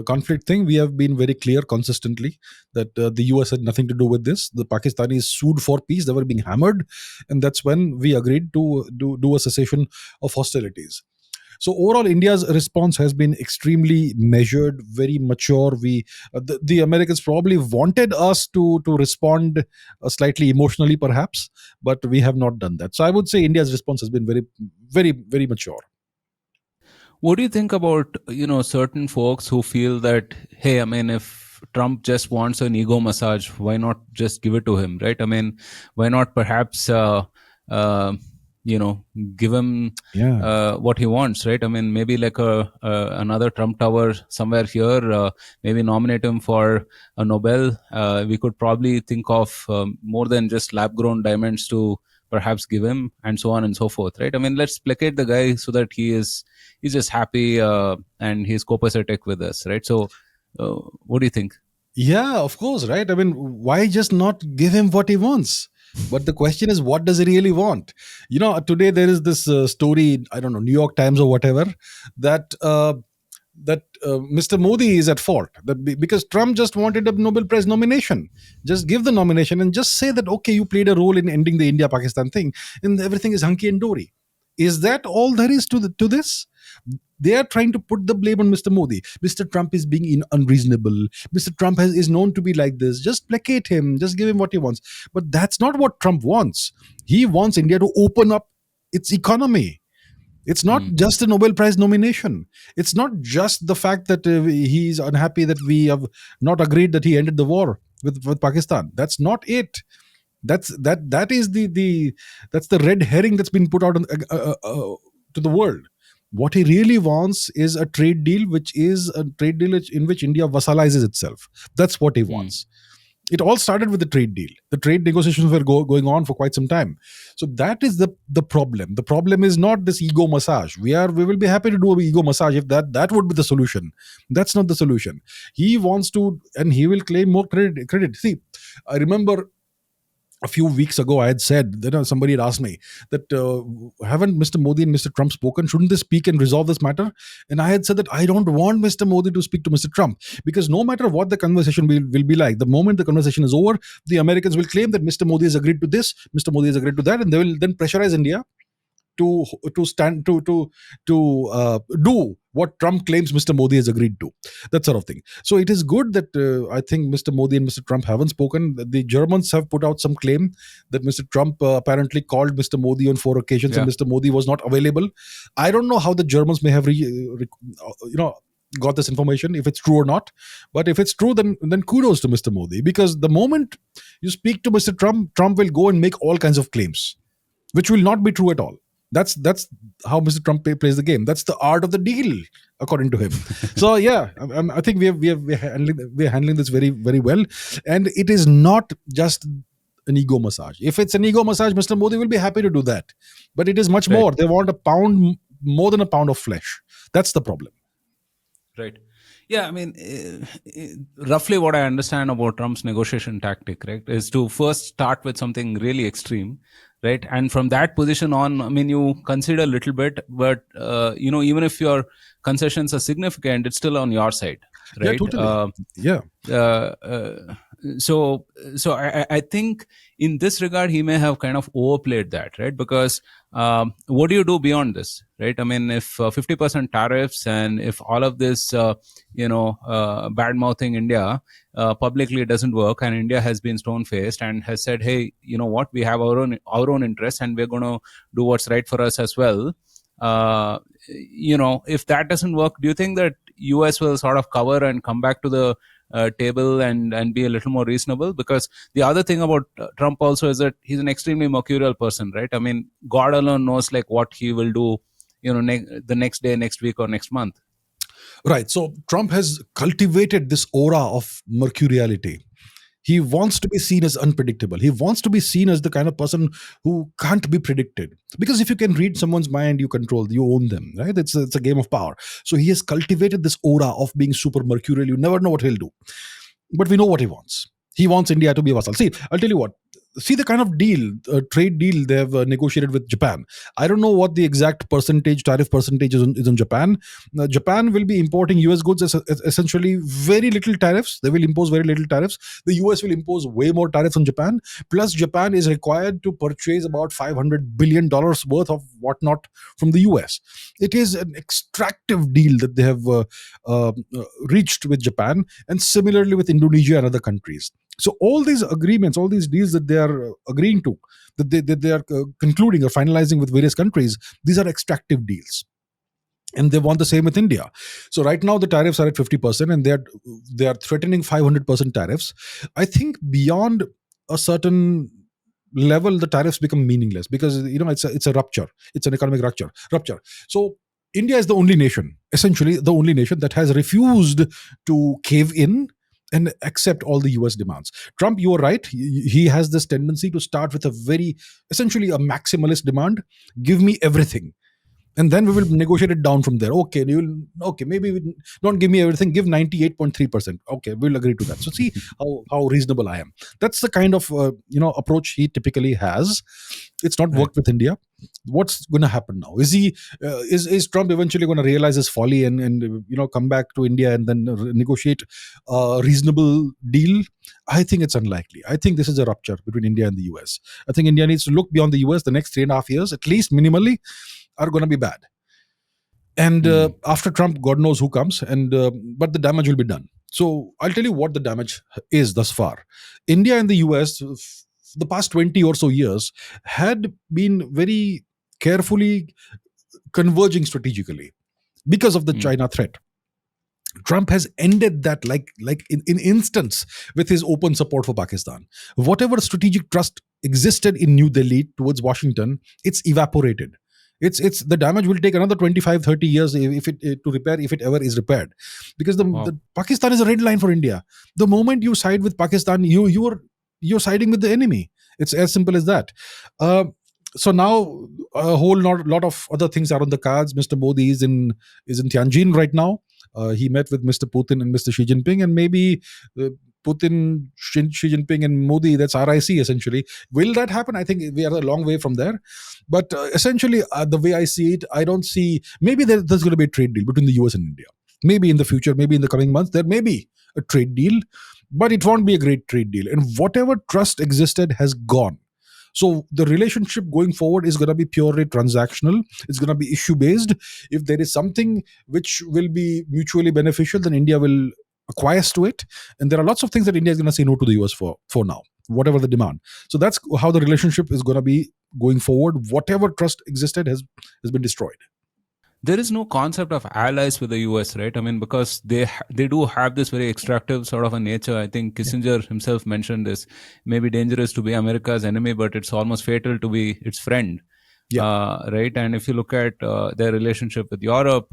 conflict thing, we have been very clear consistently that the US had nothing to do with this. The Pakistanis sued for peace. They were being hammered. And that's when we agreed to do a cessation of hostilities. So overall, India's response has been extremely measured, very mature. The Americans probably wanted us to respond slightly emotionally, perhaps, but we have not done that. So I would say India's response has been very, very, very mature. What do you think about certain folks who feel that, hey, I mean, if Trump just wants an ego massage, why not just give it to him, right? I mean, why not perhaps give him what he wants, right? I mean, maybe like another Trump Tower somewhere here, maybe nominate him for a Nobel. We could probably think of more than just lab-grown diamonds to perhaps give him, and so on and so forth, right? I mean, let's placate the guy so that he's just happy and he's copacetic with us, right? So what do you think? Yeah, of course, right? I mean, why just not give him what he wants? But the question is, what does he really want? Today there is this story, I don't know, New York Times or whatever, that Mr. Modi is at fault, because Trump just wanted a Nobel Prize nomination. Just give the nomination and just say that, okay, you played a role in ending the India-Pakistan thing, and everything is hunky and dory. Is that all there is to this? They are trying to put the blame on Mr. Modi. Mr. Trump is being unreasonable. Mr. Trump is known to be like this. Just placate him. Just give him what he wants. But that's not what Trump wants. He wants India to open up its economy. It's not just a Nobel Prize nomination. It's not just the fact that he's unhappy that we have not agreed that he ended the war with Pakistan. That's not it. That is the that's the red herring that's been put out to the world. What he really wants is a trade deal, which is a trade deal in which India vassalizes itself. That's what he wants. It all started with the trade deal. The trade negotiations were going on for quite some time. So that is the problem. The problem is not this ego massage. We will be happy to do an ego massage if that would be the solution. That's not the solution. He wants to, and he will claim more credit. See, I remember a few weeks ago, I had said that somebody had asked me that haven't Mr. Modi and Mr. Trump spoken? Shouldn't they speak and resolve this matter? And I had said that I don't want Mr. Modi to speak to Mr. Trump, because no matter what the conversation will be like, the moment the conversation is over, the Americans will claim that Mr. Modi has agreed to this, Mr. Modi has agreed to that, and they will then pressurize India to do what Trump claims Mr. Modi has agreed to, that sort of thing. So it is good that I think Mr. Modi and Mr. Trump haven't spoken. The Germans have put out some claim that Mr. Trump apparently called Mr. Modi on 4 occasions, and Mr. Modi was not available. I don't know how the Germans may have got this information, if it's true or not. But if it's true, then kudos to Mr. Modi, because the moment you speak to Mr. Trump will go and make all kinds of claims, which will not be true at all. That's how Mr. Trump plays the game. That's the art of the deal, according to him. So yeah, I think we're handling this very, very well, and it is not just an ego massage. If it's an ego massage, Mr. Modi will be happy to do that, but it is much more. They want more than a pound of flesh. That's the problem. Right. Yeah, I mean, roughly what I understand about Trump's negotiation tactic, right, is to first start with something really extreme, right? And from that position on, I mean, you consider a little bit, but, even if your concessions are significant, it's still on your side, right? Yeah, totally. So I think in this regard, he may have kind of overplayed that, right? Because what do you do beyond this, right? I mean, if 50% tariffs and if all of this, bad mouthing India publicly doesn't work, and India has been stone faced and has said, hey, you know what, we have our own interests and we're going to do what's right for us as well. If that doesn't work, do you think that US will sort of cover and come back to the table and be a little more reasonable? Because the other thing about Trump also is that he's an extremely mercurial person, right? I mean, God alone knows like what he will do, the next day, next week, or next month. Right. So Trump has cultivated this aura of mercuriality. He wants to be seen as unpredictable. He wants to be seen as the kind of person who can't be predicted. Because if you can read someone's mind, you own them, right? It's a game of power. So he has cultivated this aura of being super mercurial. You never know what he'll do. But we know what he wants. He wants India to be a vassal. See, I'll tell you what. See the kind of trade deal they have negotiated with Japan. I don't know what the exact tariff percentage is on Japan. Japan will be importing US goods essentially very little tariffs. They will impose very little tariffs. The US will impose way more tariffs on Japan. Plus, Japan is required to purchase about $500 billion worth of whatnot from the US. It is an extractive deal that they have reached with Japan, and similarly with Indonesia and other countries. So all these agreements, all these deals that they are agreeing to, that they are concluding or finalizing with various countries, these are extractive deals. And they want the same with India. So right now the tariffs are at 50%, and they are threatening 500% tariffs. I think beyond a certain level, the tariffs become meaningless, because it's a rupture. It's an economic rupture. So India is the only nation, essentially the only nation, that has refused to cave in and accept all the US demands. Trump, you are right. He has this tendency to start with essentially a maximalist demand. Give me everything. And then we will negotiate it down from there. Okay, maybe don't give me everything. Give 98.3%. Okay, we'll agree to that. So see how reasonable I am. That's the kind of approach he typically has. It's not worked with India. What's going to happen now? Is Trump eventually going to realize his folly and come back to India and then negotiate a reasonable deal? I think it's unlikely. I think this is a rupture between India and the US. I think India needs to look beyond the US. The next 3.5 years, at least minimally, are going to be bad. And after Trump, God knows who comes. But the damage will be done. So I'll tell you what the damage is thus far. India and the US, the past 20 or so years, had been very carefully converging strategically because of the China threat. Trump has ended that like in instance with his open support for Pakistan. Whatever strategic trust existed in New Delhi towards Washington, it's evaporated. It's the damage will take another 25, 30 years if it to repair, if it ever is repaired, because the Pakistan is a red line for India. The moment you side with Pakistan, you're siding with the enemy. It's as simple as that. So now a whole lot of other things are on the cards. Mr. Modi is in Tianjin right now. He met with Mr. Putin and Mr. Xi Jinping, and maybe Putin, Xi Jinping, and Modi, that's RIC essentially. Will that happen? I think we are a long way from there. But essentially, the way I see it, I don't see, maybe there's going to be a trade deal between the US and India. Maybe in the future, maybe in the coming months, there may be a trade deal, but it won't be a great trade deal. And whatever trust existed has gone. So the relationship going forward is going to be purely transactional. It's going to be issue based. If there is something which will be mutually beneficial, then India will acquiesce to it. And there are lots of things that India is going to say no to the US for now, whatever the demand. So that's how the relationship is going to be going forward. Whatever trust existed has been destroyed. There is no concept of allies with the US, right? I mean, because they do have this very extractive sort of a nature. I think Kissinger himself mentioned this. Maybe dangerous to be America's enemy, but it's almost fatal to be its friend. Right? And if you look at their relationship with Europe,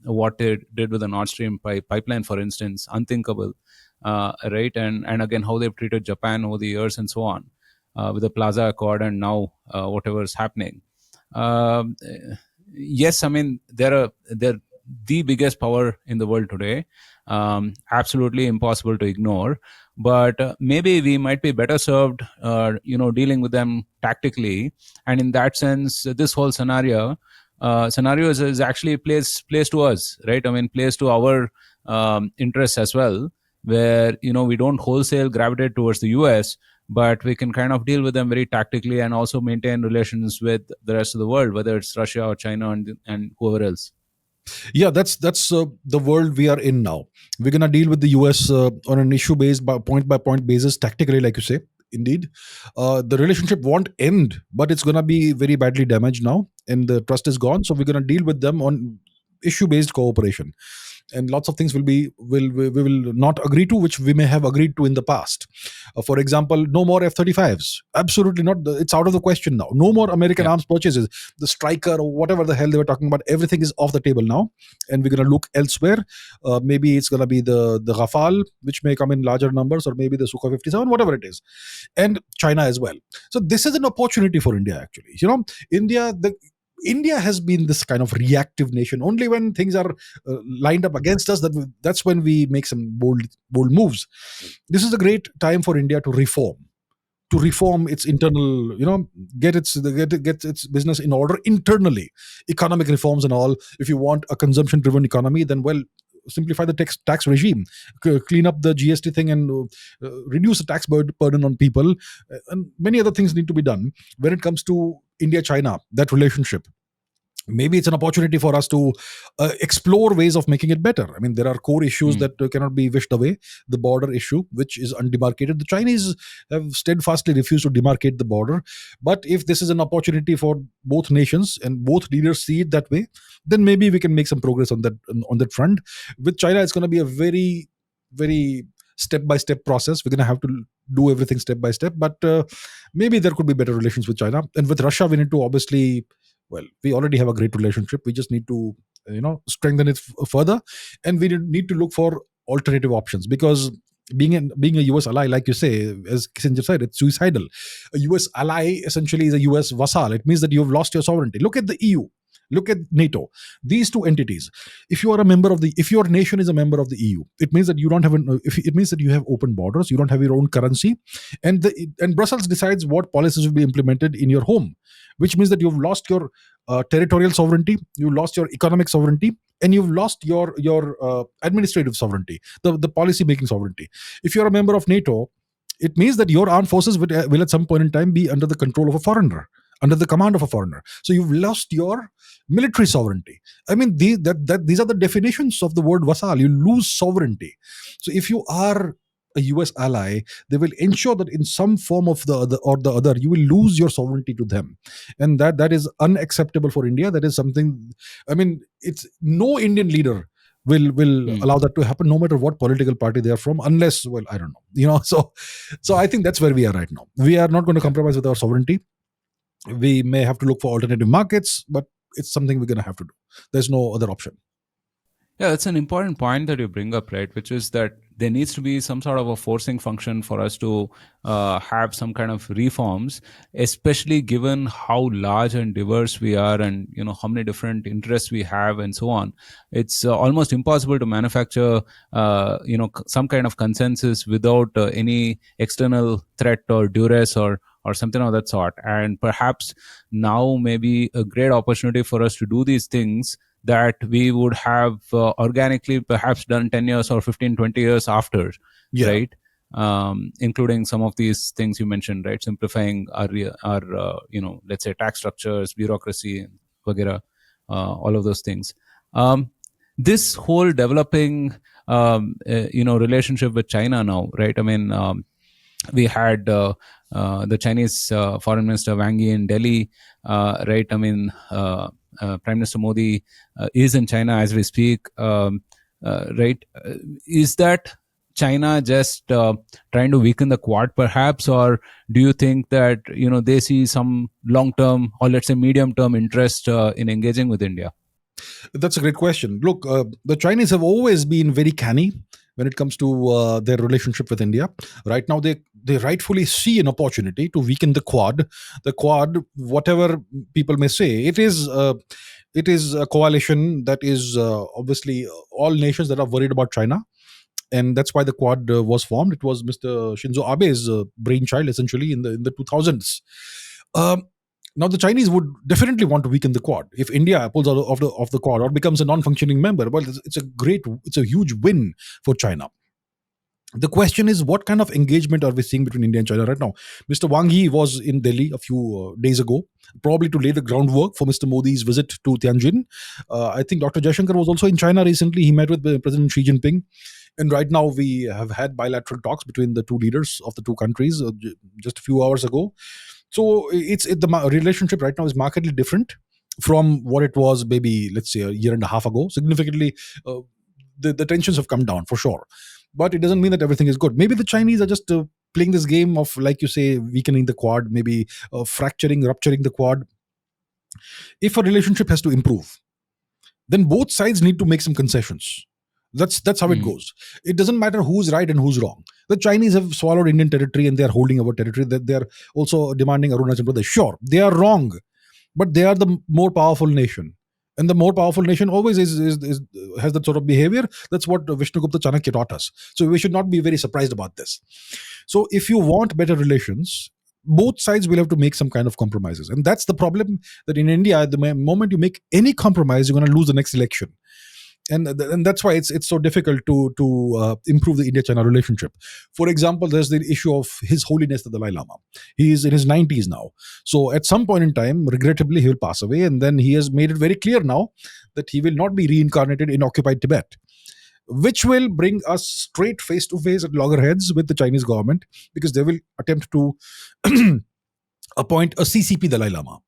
what they did with the Nord Stream pipeline, for instance, unthinkable. Right? And again, how they've treated Japan over the years and so on, with the Plaza Accord and now whatever is happening. Yes, I mean, they're the biggest power in the world today. Absolutely impossible to ignore. But maybe we might be better served, dealing with them tactically. And in that sense, this whole scenario is actually plays to us, right? I mean, plays to our interests as well, where we don't wholesale gravitate towards the US, but we can kind of deal with them very tactically and also maintain relations with the rest of the world, whether it's Russia or China and whoever else. Yeah, that's the world we are in now. We're going to deal with the US on an issue-based, point-by-point basis, tactically, like you say. Indeed. The relationship won't end, but it's going to be very badly damaged now, and the trust is gone. So we're going to deal with them on issue-based cooperation. And lots of things we will not agree to, which we may have agreed to in the past. For example, no more F-35s. Absolutely not. It's out of the question now. No more American arms purchases. The Striker or whatever the hell they were talking about, everything is off the table now. And we're going to look elsewhere. Maybe it's going to be the Rafale, which may come in larger numbers, or maybe the Sukhoi 57, whatever it is. And China as well. So this is an opportunity for India, actually. India has been this kind of reactive nation. Only when things are lined up against us, that's when we make some bold moves. This is a great time for India to reform its internal, get its business in order internally, economic reforms and all. If you want a consumption-driven economy, then simplify the tax regime, clean up the GST thing, and reduce the tax burden on people, and many other things need to be done. When it comes to India-China, that relationship, maybe it's an opportunity for us to explore ways of making it better. I mean, there are core issues that cannot be wished away. The border issue, which is undemarcated. The Chinese have steadfastly refused to demarcate the border. But if this is an opportunity for both nations and both leaders see it that way, then maybe we can make some progress on that front. With China, it's going to be a very, very step-by-step process. We're going to have to do everything step by step, but maybe there could be better relations with China. And with Russia, we need to obviously, we already have a great relationship. We just need to, strengthen it further, and we need to look for alternative options, because being a US ally, like you say, as Kissinger said, it's suicidal. A US ally essentially is a US vassal. It means that you've lost your sovereignty. Look at the EU. Look at NATO. These two entities. If your nation is a member of the EU, it means that you don't have it means that you have open borders. You don't have your own currency, and Brussels decides what policies will be implemented in your home, which means that you've lost your territorial sovereignty, you've lost your economic sovereignty, and you've lost your administrative sovereignty, the policy making sovereignty. If you're a member of NATO, it means that your armed forces will at some point in time be under the control of a foreigner, under the command of a foreigner. So you've lost your military sovereignty. I mean, these are the definitions of the word vassal. You lose sovereignty. So if you are a US ally, they will ensure that in some form of the other, you will lose your sovereignty to them. And that is unacceptable for India. That is something, I mean, it's no Indian leader will Hmm. allow that to happen, no matter what political party they are from, unless, well, I don't know, so I think that's where we are right now. We are not going to compromise with our sovereignty. We may have to look for alternative markets, but it's something we're going to have to do. There's no other option. Yeah, it's an important point that you bring up, right? Which is that there needs to be some sort of a forcing function for us to have some kind of reforms, especially given how large and diverse we are, and how many different interests we have, and so on. It's almost impossible to manufacture, some kind of consensus without any external threat or duress or something of that sort. And perhaps now may be a great opportunity for us to do these things that we would have organically perhaps done 10 years or 15, 20 years after, Yeah. right? Including some of these things you mentioned, right? Simplifying our let's say tax structures, bureaucracy, vagera, all of those things. This whole developing relationship with China now, right? I mean, we had the Chinese foreign minister Wang Yi in Delhi, right? I mean, Prime Minister Modi is in China as we speak, right? Is that China just trying to weaken the Quad, perhaps, or do you think that they see some long-term or let's say medium-term interest in engaging with India? That's a great question. Look, the Chinese have always been very canny when it comes to their relationship with India. Right now, they rightfully see an opportunity to weaken the Quad. The Quad, whatever people may say, it is a coalition that is obviously all nations that are worried about China. And that's why the Quad was formed. It was Mr. Shinzo Abe's brainchild, essentially, in the 2000s. Now, the Chinese would definitely want to weaken the Quad. If India pulls out of the Quad or becomes a non-functioning member, well, it's a huge win for China. The question is, what kind of engagement are we seeing between India and China right now? Mr. Wang Yi was in Delhi a few days ago, probably to lay the groundwork for Mr. Modi's visit to Tianjin. I think Dr. Jaishankar was also in China recently. He met with President Xi Jinping. And right now, we have had bilateral talks between the two leaders of the two countries just a few hours ago. So the relationship right now is markedly different from what it was maybe, let's say, a year and a half ago. Significantly, the tensions have come down for sure. But it doesn't mean that everything is good. Maybe the Chinese are just playing this game of, like you say, weakening the Quad, maybe rupturing the Quad. If a relationship has to improve, then both sides need to make some concessions. That's how it goes. It doesn't matter who's right and who's wrong. The Chinese have swallowed Indian territory and they are holding our territory. That they are also demanding Arunachal Pradesh. Sure, they are wrong, but they are the more powerful nation. And the more powerful nation always has that sort of behavior. That's what Vishnugupta Chanakya taught us. So we should not be very surprised about this. So if you want better relations, both sides will have to make some kind of compromises. And that's the problem, that in India, at the moment you make any compromise, you're going to lose the next election. And that's why it's so difficult to improve the India-China relationship. For example, there's the issue of His Holiness the Dalai Lama. He is in his 90s now. So at some point in time, regrettably, he will pass away. And then he has made it very clear now that he will not be reincarnated in occupied Tibet, which will bring us straight face-to-face at loggerheads with the Chinese government, because they will attempt to appoint a CCP Dalai Lama.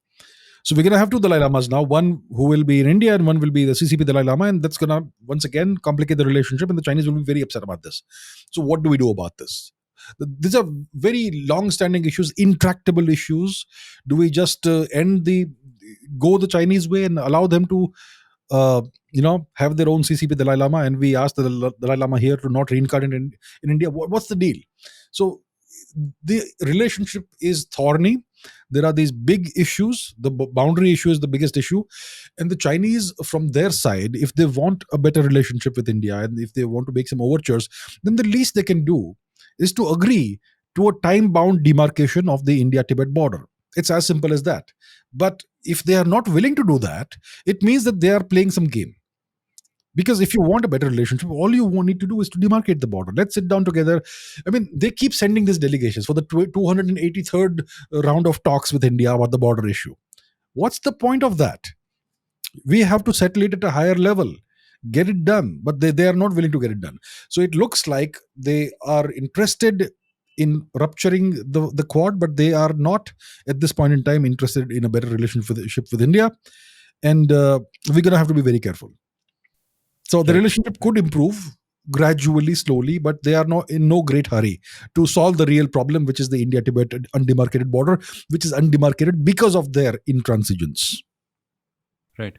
So we're going to have two Dalai Lamas now, one who will be in India and one will be the CCP Dalai Lama. And that's going to, once again, complicate the relationship. And the Chinese will be very upset about this. So what do we do about this? These are very long-standing issues, intractable issues. Do we just go the Chinese way and allow them to, have their own CCP Dalai Lama? And we ask the Dalai Lama here to not reincarnate in India. What's the deal? So the relationship is thorny. There are these big issues. The boundary issue is the biggest issue. And the Chinese, from their side, if they want a better relationship with India and if they want to make some overtures, then the least they can do is to agree to a time-bound demarcation of the India-Tibet border. It's as simple as that. But if they are not willing to do that, it means that they are playing some game. Because if you want a better relationship, all you need to do is to demarcate the border. Let's sit down together. I mean, they keep sending these delegations for the 283rd round of talks with India about the border issue. What's the point of that? We have to settle it at a higher level. get it done, but they are not willing to get it done. So it looks like they are interested in rupturing the Quad, but they are not at this point in time interested in a better relationship with India. And we're going to have to be very careful. So the Right. relationship could improve gradually, slowly, but they are not in no great hurry to solve the real problem, which is the India-Tibet undemarcated border, which is undemarcated because of their intransigence. Right.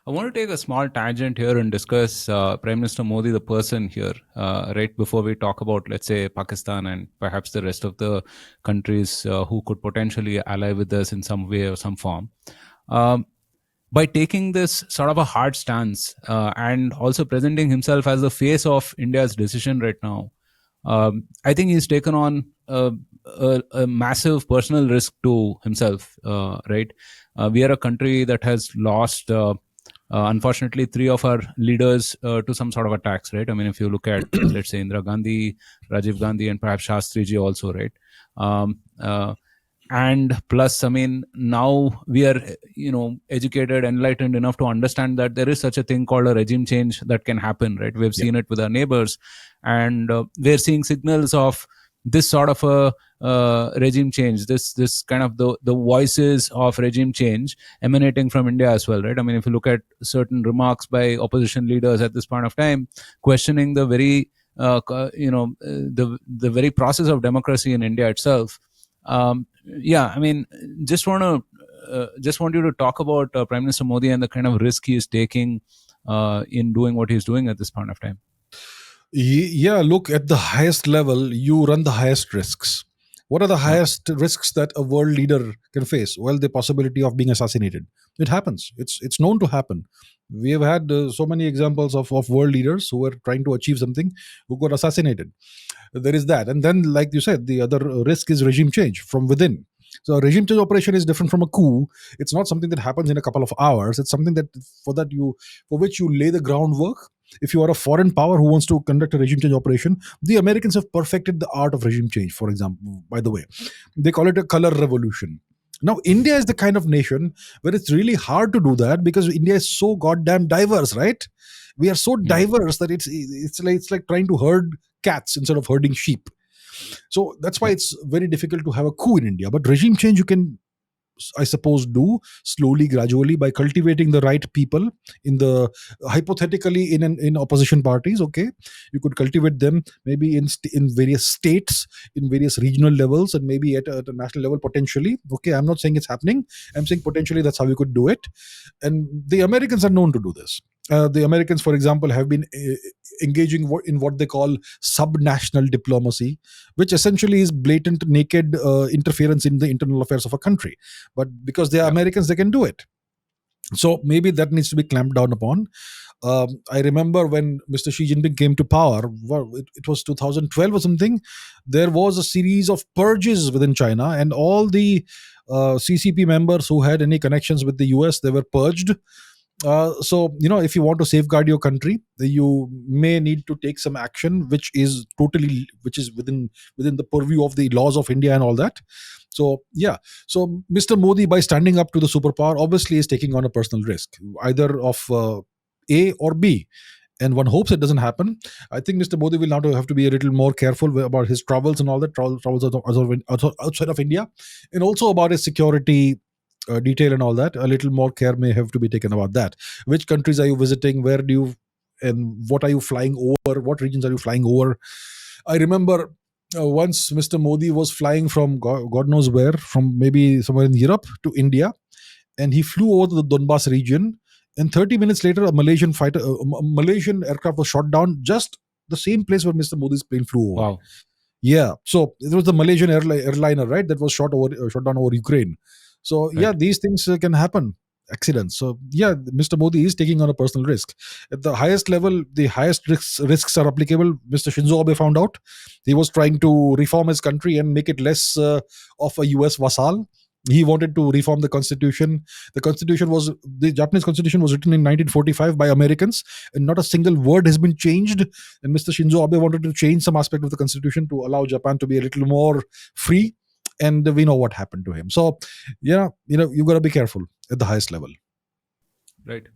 I want to take a small tangent here and discuss Prime Minister Modi, the person here, right before we talk about, let's say, Pakistan and perhaps the rest of the countries who could potentially ally with us in some way or some form. By taking this sort of a hard stance and also presenting himself as the face of India's decision right now, I think he's taken on a massive personal risk to himself, right? We are a country that has lost, unfortunately, 3 of our leaders to some sort of attacks, right? I mean, if you look at, let's say, Indira Gandhi, Rajiv Gandhi, and perhaps Shastriji also, right? And plus, I mean, now we are, educated, enlightened enough to understand that there is such a thing called a regime change that can happen, right? We've seen it with our neighbors, and we're seeing signals of this sort of a regime change, this kind of the voices of regime change emanating from India as well, right? I mean, if you look at certain remarks by opposition leaders at this point of time, questioning the very the very process of democracy in India itself. I mean, just want you to talk about Prime Minister Modi and the kind of risk he is taking in doing what he's doing at this point of time. Yeah, look, at the highest level, you run the highest risks. What are the highest risks that a world leader can face? Well, the possibility of being assassinated. It happens. It's known to happen. We have had so many examples of world leaders who were trying to achieve something who got assassinated. There is that. And then, like you said, the other risk is regime change from within. So a regime change operation is different from a coup. It's not something that happens in a couple of hours. It's something that for which you lay the groundwork. If you are a foreign power who wants to conduct a regime change operation, the Americans have perfected the art of regime change, for example, by the way. They call it a color revolution. Now, India is the kind of nation where it's really hard to do that because India is so goddamn diverse, right? We are so diverse that it's like trying to herd cats instead of herding sheep. So that's why it's very difficult to have a coup in India. But regime change you can, I suppose, do slowly, gradually by cultivating the right people hypothetically in opposition parties. Okay, you could cultivate them maybe in various states, in various regional levels, and maybe at a national level potentially. Okay, I'm not saying it's happening. I'm saying potentially that's how you could do it. And the Americans are known to do this. The Americans, for example, have been engaging in what they call subnational diplomacy, which essentially is blatant, naked interference in the internal affairs of a country. But because they are Americans, they can do it. So maybe that needs to be clamped down upon. I remember when Mr. Xi Jinping came to power, it was 2012 or something, there was a series of purges within China, and all the CCP members who had any connections with the US, they were purged. So if you want to safeguard your country, you may need to take some action which is within the purview of the laws of India and all that. So Mr. Modi, by standing up to the superpower, obviously is taking on a personal risk, either of A or B, and one hopes it doesn't happen. I think Mr. Modi will now have to be a little more careful about his travels and all that, travels outside of India, and also about his security detail and all that. A little more care may have to be taken about that. Which countries are you visiting? Where do you, and what are you flying over? What regions are you flying over? I remember once Mr. Modi was flying from God knows where, from maybe somewhere in Europe to India, and he flew over to the Donbass region. And 30 minutes later, a Malaysian aircraft was shot down, just the same place where Mr. Modi's plane flew over. Wow. Yeah, so it was the Malaysian airliner, right? That was shot down over Ukraine. So Right. these things can happen, accidents. So Mr. Modi is taking on a personal risk. At the highest level, the highest risks are applicable. Mr. Shinzo Abe found out. He was trying to reform his country and make it less of a US vassal. He wanted to reform the constitution. The Japanese constitution was written in 1945 by Americans, and not a single word has been changed. And Mr. Shinzo Abe wanted to change some aspect of the constitution to allow Japan to be a little more free. And we know what happened to him. So, you got to be careful at the highest level. Right.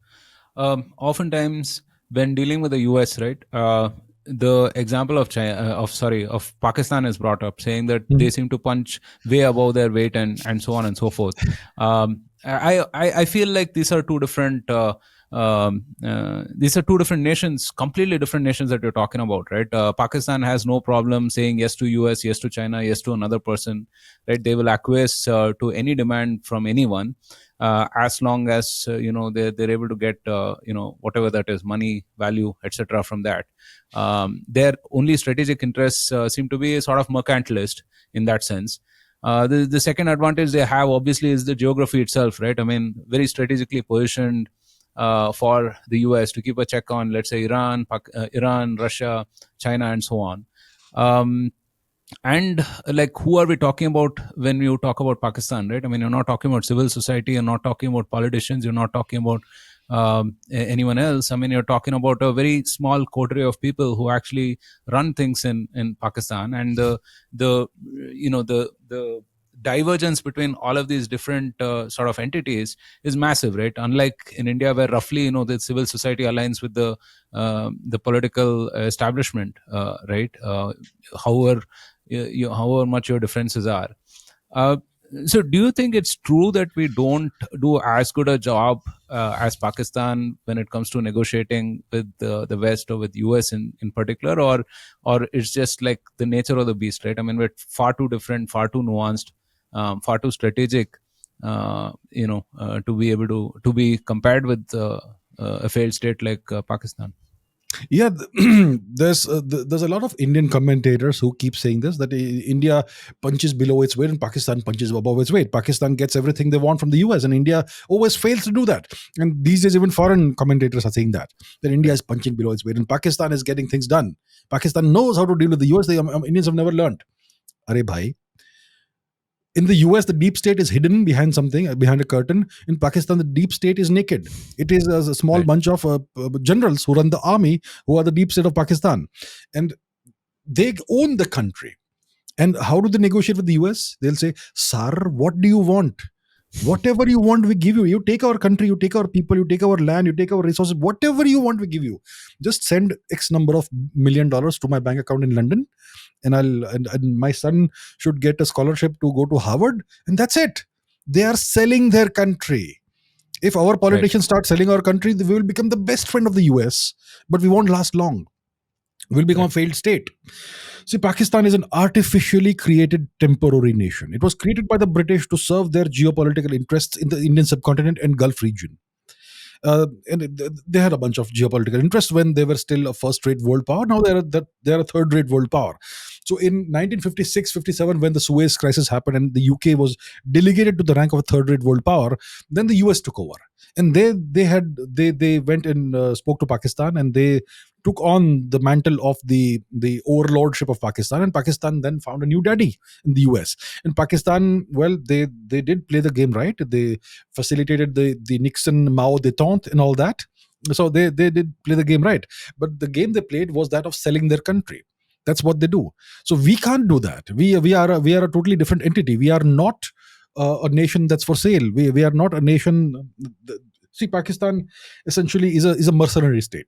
Oftentimes, when dealing with the US, right? The example of of Pakistan is brought up, saying that they seem to punch way above their weight, and so on and so forth. I feel like these are two different. These are two different nations, completely different nations that you're talking about, right? Pakistan has no problem saying yes to US, yes to China, yes to another person, right? They will acquiesce to any demand from anyone, as long as they're able to get whatever that is, money, value, etc. from that. Their only strategic interests seem to be sort of mercantilist in that sense. The second advantage they have obviously is the geography itself, right? I mean, very strategically positioned for the US to keep a check on, let's say, Iran, Russia, China, and so on. And like, who are we talking about when you talk about Pakistan, right? I mean, you're not talking about civil society, you're not talking about politicians, you're not talking about anyone else. I mean, you're talking about a very small coterie of people who actually run things in Pakistan, and the divergence between all of these different sort of entities is massive, right? Unlike in India, where roughly the civil society aligns with the political establishment, right? However, however much your differences are. Uh, so, do you think it's true that we don't do as good a job as Pakistan when it comes to negotiating with the West or with US in particular, or it's just like the nature of the beast, right? I mean, we're far too different, far too nuanced, far too strategic, to be able to be compared with a failed state like Pakistan. Yeah, there's a lot of Indian commentators who keep saying this, that India punches below its weight and Pakistan punches above its weight. Pakistan gets everything they want from the US, and India always fails to do that. And these days, even foreign commentators are saying that India is punching below its weight and Pakistan is getting things done. Pakistan knows how to deal with the US. Indians have never learned. Arey bhai, in the US, the deep state is hidden behind something, behind a curtain. In Pakistan, the deep state is naked. It is a small Right. bunch of generals who run the army, who are the deep state of Pakistan. And they own the country. And how do they negotiate with the US? They'll say, "Sir, what do you want? Whatever you want, we give you. You take our country, you take our people, you take our land, you take our resources. Whatever you want, we give you. Just send X number of $1 million to my bank account in London, and and my son should get a scholarship to go to Harvard, and that's it." They are selling their country. If our Right. politicians start selling our country, we will become the best friend of the US, but we won't last long. We'll become a failed state. See, Pakistan is an artificially created temporary nation. It was created by the British to serve their geopolitical interests in the Indian subcontinent and Gulf region. They had a bunch of geopolitical interests when they were still a first-rate world power. Now they're a third-rate world power. So in 1956-57, when the Suez Crisis happened and the UK was delegated to the rank of a third-rate world power, then the US took over, and they went and spoke to Pakistan, and they took on the mantle of the overlordship of Pakistan, and Pakistan then found a new daddy in the US. And Pakistan, well, they did play the game right. They facilitated the Nixon Mao detente and all that. So they did play the game right. But the game they played was that of selling their country. That's what they do. So we can't do that. We are a totally different entity. We are not a nation that's for sale. We are not a nation. See, Pakistan essentially is a mercenary state.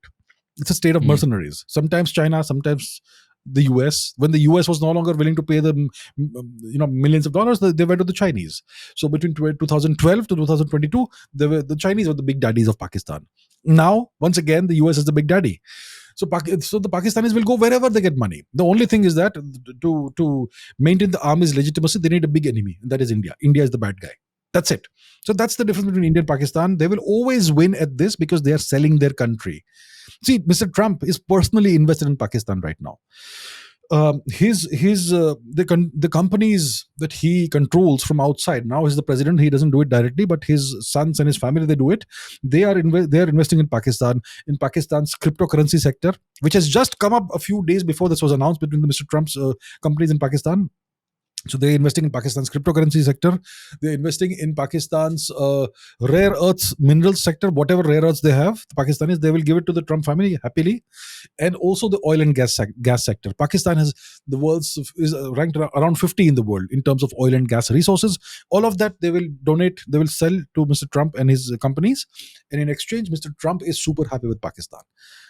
It's a state of mercenaries. Sometimes China, sometimes the US. When the US was no longer willing to pay them, millions of dollars, they went to the Chinese. So between 2012 to 2022, the Chinese were the big daddies of Pakistan. Now, once again, the US is the big daddy. So the Pakistanis will go wherever they get money. The only thing is that to maintain the army's legitimacy, they need a big enemy, and that is India. India is the bad guy. That's it. So that's the difference between India and Pakistan. They will always win at this because they are selling their country. See, Mr. Trump is personally invested in Pakistan right now. The companies that he controls from outside. Now he's the president. He doesn't do it directly, but his sons and his family, they do it. They are investing in Pakistan's cryptocurrency sector, which has just come up a few days before this was announced between the Mr. Trump's companies in Pakistan. So they're investing in Pakistan's cryptocurrency sector. They're investing in Pakistan's rare earths minerals sector. Whatever rare earths they have, the Pakistanis, they will give it to the Trump family happily. And also the oil and gas sector. Pakistan has the world's is ranked around 50 in the world in terms of oil and gas resources. All of that they will donate. They will sell to Mr. Trump and his companies. And in exchange, Mr. Trump is super happy with Pakistan.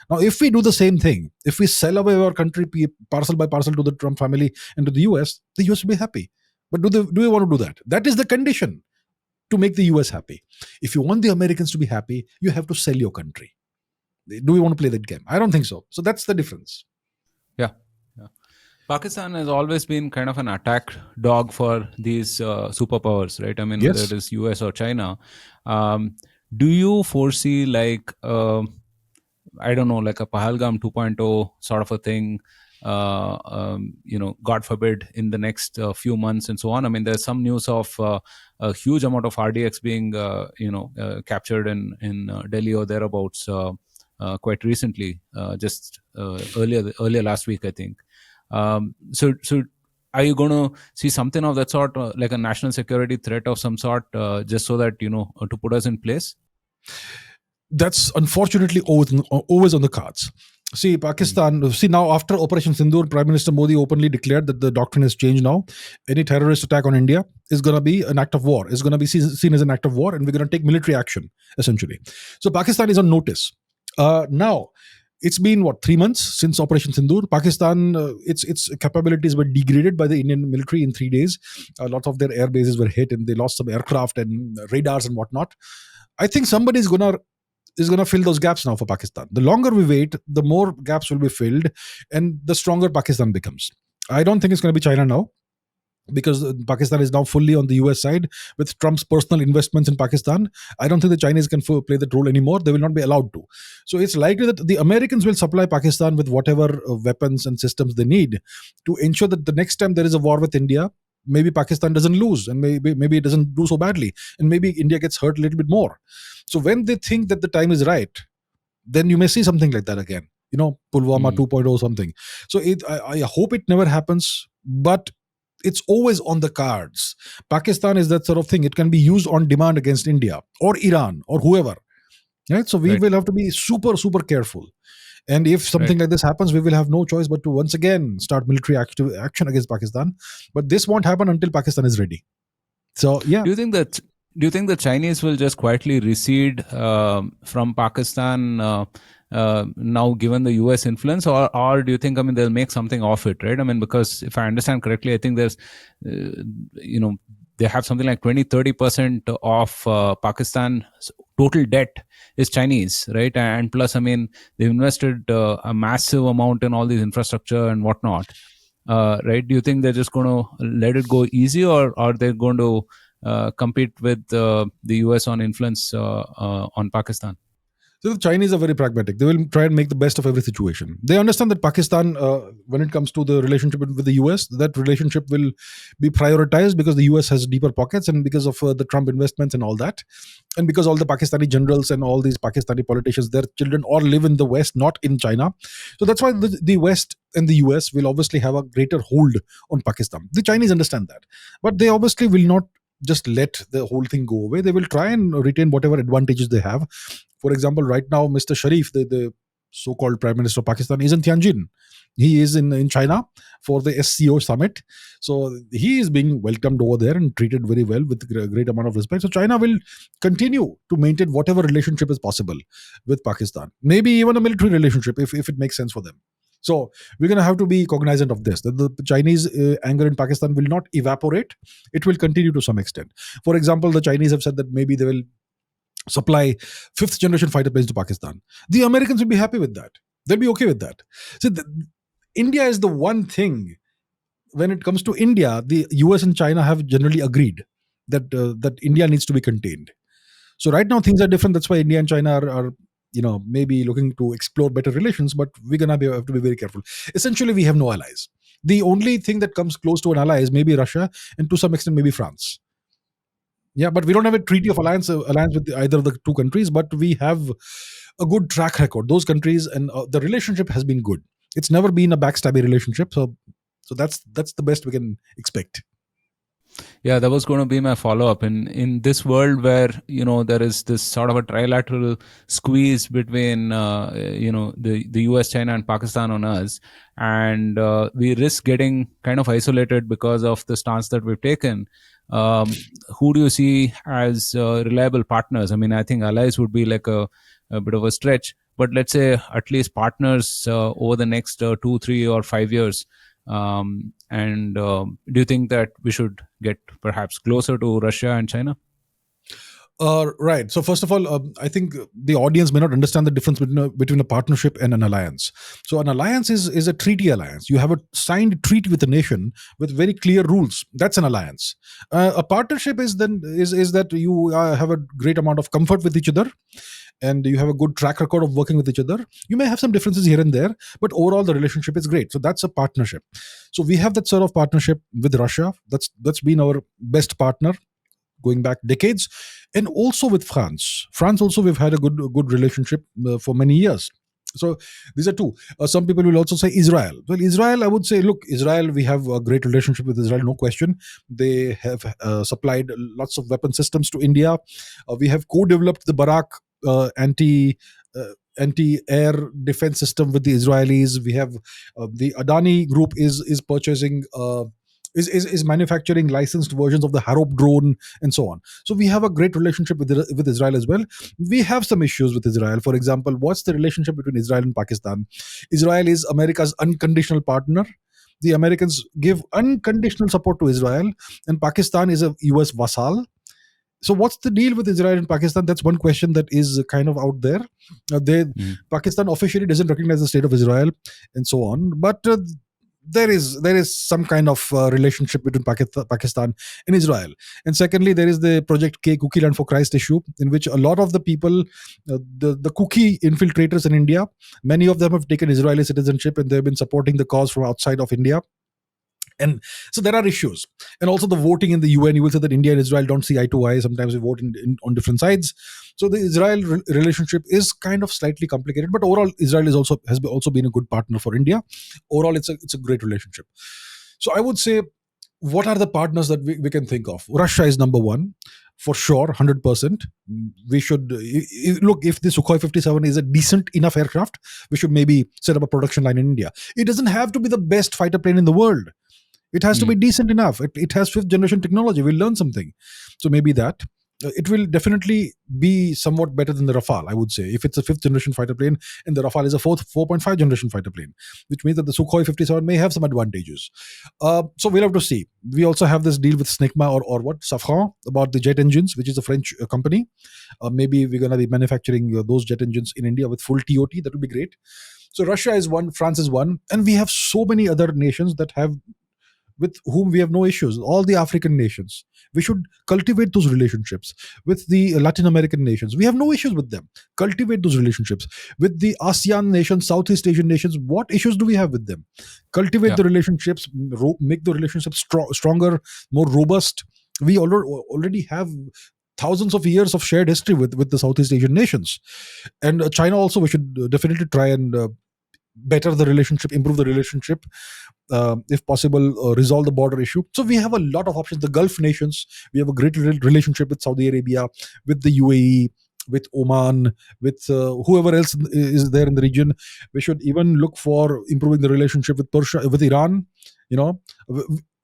Now, if we do the same thing, if we sell away our country parcel by parcel to the Trump family and to the US will be happy. But do we want to do that? That is the condition to make the US happy. If you want the Americans to be happy, you have to sell your country. Do we want to play that game? I don't think so. So that's the difference. Yeah. Pakistan has always been kind of an attack dog for these superpowers, right? I mean, Yes. whether it is US or China. Do you foresee like I don't know, like a Pahalgam 2.0 sort of a thing, God forbid, in the next few months and so on? I mean, there's some news of a huge amount of RDX being, captured in Delhi or thereabouts quite recently, just earlier last week, I think. So are you going to see something of that sort, like a national security threat of some sort, just so that, to put us in place? That's unfortunately always on the cards. See, Pakistan, see now after Operation Sindoor, Prime Minister Modi openly declared that the doctrine has changed now. Any terrorist attack on India is going to be an act of war, is going to be seen as an act of war, and we're going to take military action, essentially. So Pakistan is on notice. Now, it's been, 3 months since Operation Sindoor. Pakistan, its capabilities were degraded by the Indian military in 3 days. A lot of their air bases were hit and they lost some aircraft and radars and whatnot. I think somebody is going to fill those gaps now for Pakistan. The longer we wait, the more gaps will be filled and the stronger Pakistan becomes. I don't think it's going to be China now, because Pakistan is now fully on the US side with Trump's personal investments in Pakistan. I don't think the Chinese can play that role anymore. They will not be allowed to. So it's likely that the Americans will supply Pakistan with whatever weapons and systems they need to ensure that the next time there is a war with India, maybe Pakistan doesn't lose, and maybe it doesn't do so badly, and maybe India gets hurt a little bit more. So when they think that the time is right, then you may see something like that again. Pulwama 2.0 something. So I hope it never happens, but it's always on the cards. Pakistan is that sort of thing. It can be used on demand against India or Iran or whoever. Right? So we will have to be super, super careful. And if something like this happens, we will have no choice but to once again start military action against Pakistan. But this won't happen until Pakistan is ready. So, yeah. Do you think the Chinese will just quietly recede from Pakistan now, given the US influence, or do you think, they'll make something of it, right? Because if I understand correctly, I think there's, they have something like 20-30% of Pakistan's total debt is Chinese, right? And plus, they've invested a massive amount in all these infrastructure and whatnot, right? Do you think they're just going to let it go easy, or are they going to compete with the US on influence on Pakistan? So the Chinese are very pragmatic. They will try and make the best of every situation. They understand that Pakistan, when it comes to the relationship with the US, that relationship will be prioritized because the US has deeper pockets and because of the Trump investments and all that. And because all the Pakistani generals and all these Pakistani politicians, their children all live in the West, not in China. So that's why the West and the US will obviously have a greater hold on Pakistan. The Chinese understand that. But they obviously will not just let the whole thing go away. They will try and retain whatever advantages they have. For example, right now, Mr. Sharif, the so-called Prime Minister of Pakistan, is in Tianjin. He is in China for the SCO summit. So he is being welcomed over there and treated very well with a great amount of respect. So China will continue to maintain whatever relationship is possible with Pakistan. Maybe even a military relationship if it makes sense for them. So we're going to have to be cognizant of this, that the Chinese anger in Pakistan will not evaporate. It will continue to some extent. For example, the Chinese have said that maybe they will supply 5th generation fighter planes to Pakistan. The Americans will be happy with that. They'll be okay with that. So India is the one thing, when it comes to India, the US and China have generally agreed that India needs to be contained. So right now things are different. That's why India and China are maybe looking to explore better relations, but we're going to have to be very careful. Essentially, we have no allies. The only thing that comes close to an ally is maybe Russia and to some extent maybe France. Yeah, but we don't have a treaty of alliance with either of the two countries, but we have a good track record. Those countries and the relationship has been good. It's never been a backstabby relationship. So that's the best we can expect. Yeah, that was going to be my follow-up. In this world where there is this sort of a trilateral squeeze between the US, China, and Pakistan on us, and we risk getting kind of isolated because of the stance that we've taken. Who do you see as reliable partners? I mean, I think allies would be like a bit of a stretch, but let's say at least partners over the next 2, 3, or 5 years. And do you think that we should get perhaps closer to Russia and China? Right. So first of all, I think the audience may not understand the difference between a partnership and an alliance. So an alliance is a treaty alliance. You have a signed treaty with a nation with very clear rules. That's an alliance. A partnership is that you have a great amount of comfort with each other, and you have a good track record of working with each other. You may have some differences here and there, but overall the relationship is great. So that's a partnership. So we have that sort of partnership with Russia. That's been our best partner going back decades, and also with France. France also we've had a good relationship for many years. So these are two. Some people will also say Israel. Well, Israel, I would say, look, Israel, we have a great relationship with Israel, no question. They have supplied lots of weapon systems to India. We have co-developed the Barak anti anti-air defense system with the Israelis. We have the Adani group is purchasing. Is manufacturing licensed versions of the Harop drone and so on. So we have a great relationship with Israel as well. We have some issues with Israel. For example, what's the relationship between Israel and Pakistan? Israel is America's unconditional partner. The Americans give unconditional support to Israel, and Pakistan is a US vassal. So what's the deal with Israel and Pakistan? That's one question that is kind of out there. Pakistan officially doesn't recognize the state of Israel and so on, but there is some kind of relationship between Pakistan and Israel. And secondly, there is the Project K Cookie Land for Christ issue, in which a lot of the people, the cookie infiltrators in India, many of them have taken Israeli citizenship, and they've been supporting the cause from outside of India. And so there are issues. And also the voting in the UN, you will say that India and Israel don't see eye to eye. Sometimes we vote on different sides. So the Israel relationship is kind of slightly complicated, but overall Israel has also been a good partner for India. Overall, it's a great relationship. So I would say, what are the partners that we can think of? Russia is number one, for sure, 100%. We should look, if the Sukhoi 57 is a decent enough aircraft, we should maybe set up a production line in India. It doesn't have to be the best fighter plane in the world. It has to be decent enough. It has fifth generation technology. We'll learn something. So maybe that. It will definitely be somewhat better than the Rafale, I would say. If it's a fifth generation fighter plane and the Rafale is a 4.5 generation fighter plane, which means that the Sukhoi 57 may have some advantages. So we'll have to see. We also have this deal with Snecma or what? Safran about the jet engines, which is a French company. Maybe we're going to be manufacturing those jet engines in India with full TOT. That would be great. So Russia is one, France is one, and we have so many other nations with whom we have no issues. All the African nations, we should cultivate those relationships. With the Latin American nations, we have no issues with them. Cultivate those relationships. With the ASEAN nations, Southeast Asian nations, what issues do we have with them? Cultivate the relationships, make the relationships stronger, more robust. We already have thousands of years of shared history with the Southeast Asian nations. And China also, we should definitely try and better the relationship, improve the relationship, if possible, resolve the border issue. So we have a lot of options. The Gulf nations, we have a great relationship with Saudi Arabia, with the UAE, with Oman, with whoever else is there in the region. We should even look for improving the relationship with Persia, with Iran.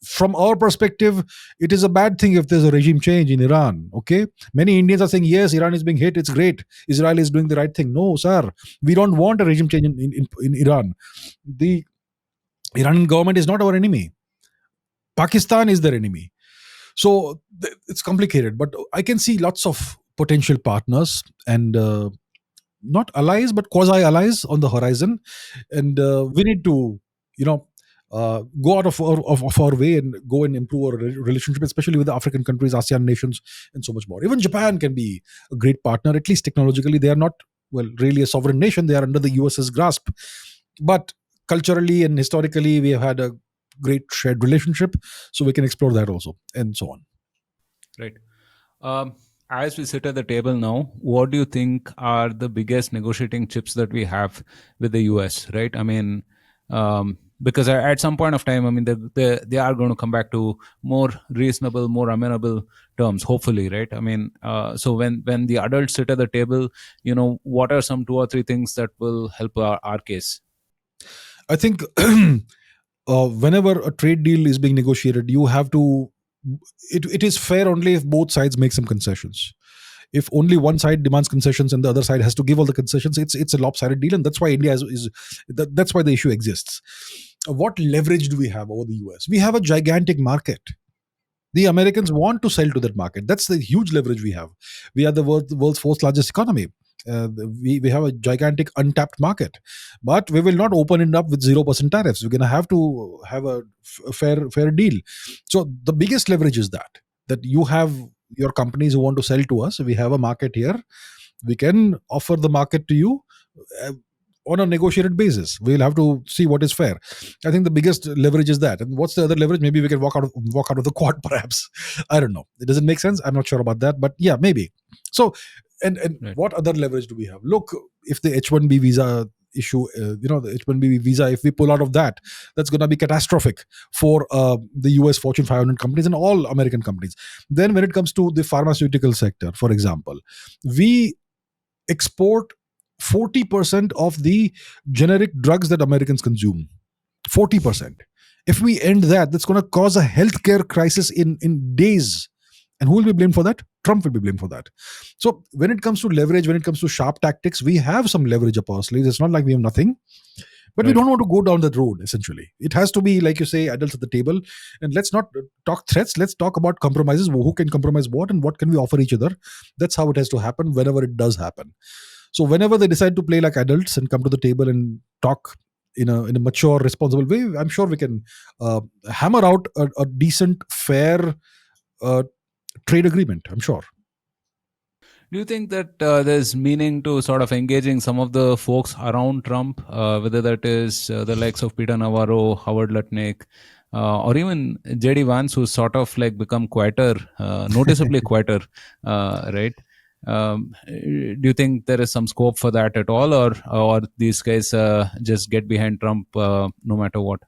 From our perspective, it is a bad thing if there's a regime change in Iran. Okay, many Indians are saying, yes, Iran is being hit, it's great, Israel is doing the right thing. No, sir, we don't want a regime change in Iran. The Iranian government is not our enemy. Pakistan is their enemy. So it's complicated, but I can see lots of potential partners and not allies, but quasi-allies on the horizon. And we need to, go out of our way and go and improve our relationship, especially with the African countries, ASEAN nations, and so much more. Even Japan can be a great partner, at least technologically. They are not, really a sovereign nation. They are under the US's grasp. But culturally and historically, we have had a great shared relationship. So we can explore that also, and so on. Right. As we sit at the table now, what do you think are the biggest negotiating chips that we have with the US, right? I mean, because at some point of time, I mean, they are going to come back to more reasonable, more amenable terms, hopefully, right? I mean, so when the adults sit at the table, what are some 2 or 3 things that will help our case? I think whenever a trade deal is being negotiated, you have to. It is fair only if both sides make some concessions. If only one side demands concessions and the other side has to give all the concessions, it's a lopsided deal, and that's why India that's why the issue exists. What leverage do we have over the US? We have a gigantic market. The Americans want to sell to that market. That's the huge leverage we have. We are the world's fourth largest economy. We have a gigantic untapped market, but we will not open it up with 0% tariffs. We're going to have to have a fair deal. So the biggest leverage is that you have your companies who want to sell to us. We have a market here. We can offer the market to you on a negotiated basis. We'll have to see what is fair. I think the biggest leverage is that. And what's the other leverage? Maybe we can walk out of the quad, perhaps. I don't know. It doesn't make sense. I'm not sure about that, but yeah, maybe. So, and Right. what other leverage do we have? Look, if the H-1B visa issue, the H-1B visa, if we pull out of that, that's going to be catastrophic for the US Fortune 500 companies and all American companies. Then when it comes to the pharmaceutical sector, for example, we export 40% of the generic drugs that Americans consume. 40%. If we end that, that's going to cause a healthcare crisis in days. And who will be blamed for that? Trump will be blamed for that. So when it comes to leverage, when it comes to sharp tactics, we have some leverage up our sleeves. It's not like we have nothing. But we Right. don't want to go down that road, essentially. It has to be, like you say, adults at the table. And let's not talk threats. Let's talk about compromises. Who can compromise what and what can we offer each other? That's how it has to happen whenever it does happen. So whenever they decide to play like adults and come to the table and talk in a mature, responsible way, I'm sure we can hammer out a decent, fair trade agreement. I'm sure. Do you think that there's meaning to sort of engaging some of the folks around Trump, whether that is the likes of Peter Navarro, Howard Lutnick, or even JD Vance, who's sort of like become quieter, noticeably quieter, right? Do you think there is some scope for that at all, or these guys just get behind Trump no matter what?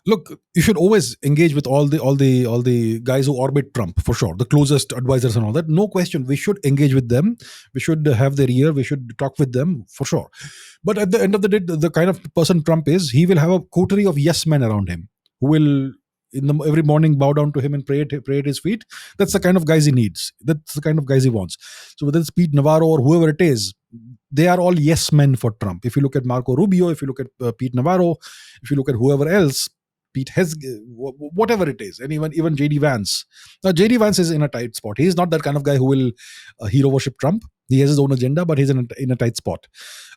Look, you should always engage with all the guys who orbit Trump, for sure, the closest advisors and all that. No question, we should engage with them. We should have their ear. We should talk with them, for sure. But at the end of the day, the kind of person Trump is, he will have a coterie of yes men around him who will every morning bow down to him and pray at his feet. That's the kind of guys he needs. That's the kind of guys he wants. So whether it's Pete Navarro or whoever it is, they are all yes men for Trump. If you look at Marco Rubio, if you look at Pete Navarro, if you look at whoever else, Pete has whatever it is, and even JD Vance. Now JD Vance is in a tight spot. He's not that kind of guy who will hero worship Trump. He has his own agenda, but he's in a tight spot.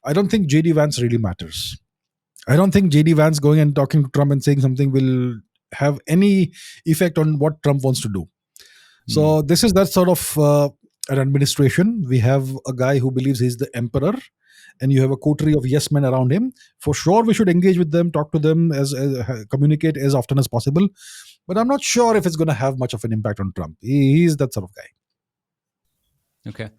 I don't think JD Vance really matters. I don't think JD Vance going and talking to Trump and saying something will have any effect on what Trump wants to do. So this is that sort of an administration. We have a guy who believes he's the emperor, and you have a coterie of yes men around him. For sure, we should engage with them, talk to them, as communicate as often as possible. But I'm not sure if it's going to have much of an impact on Trump. He's that sort of guy. Okay.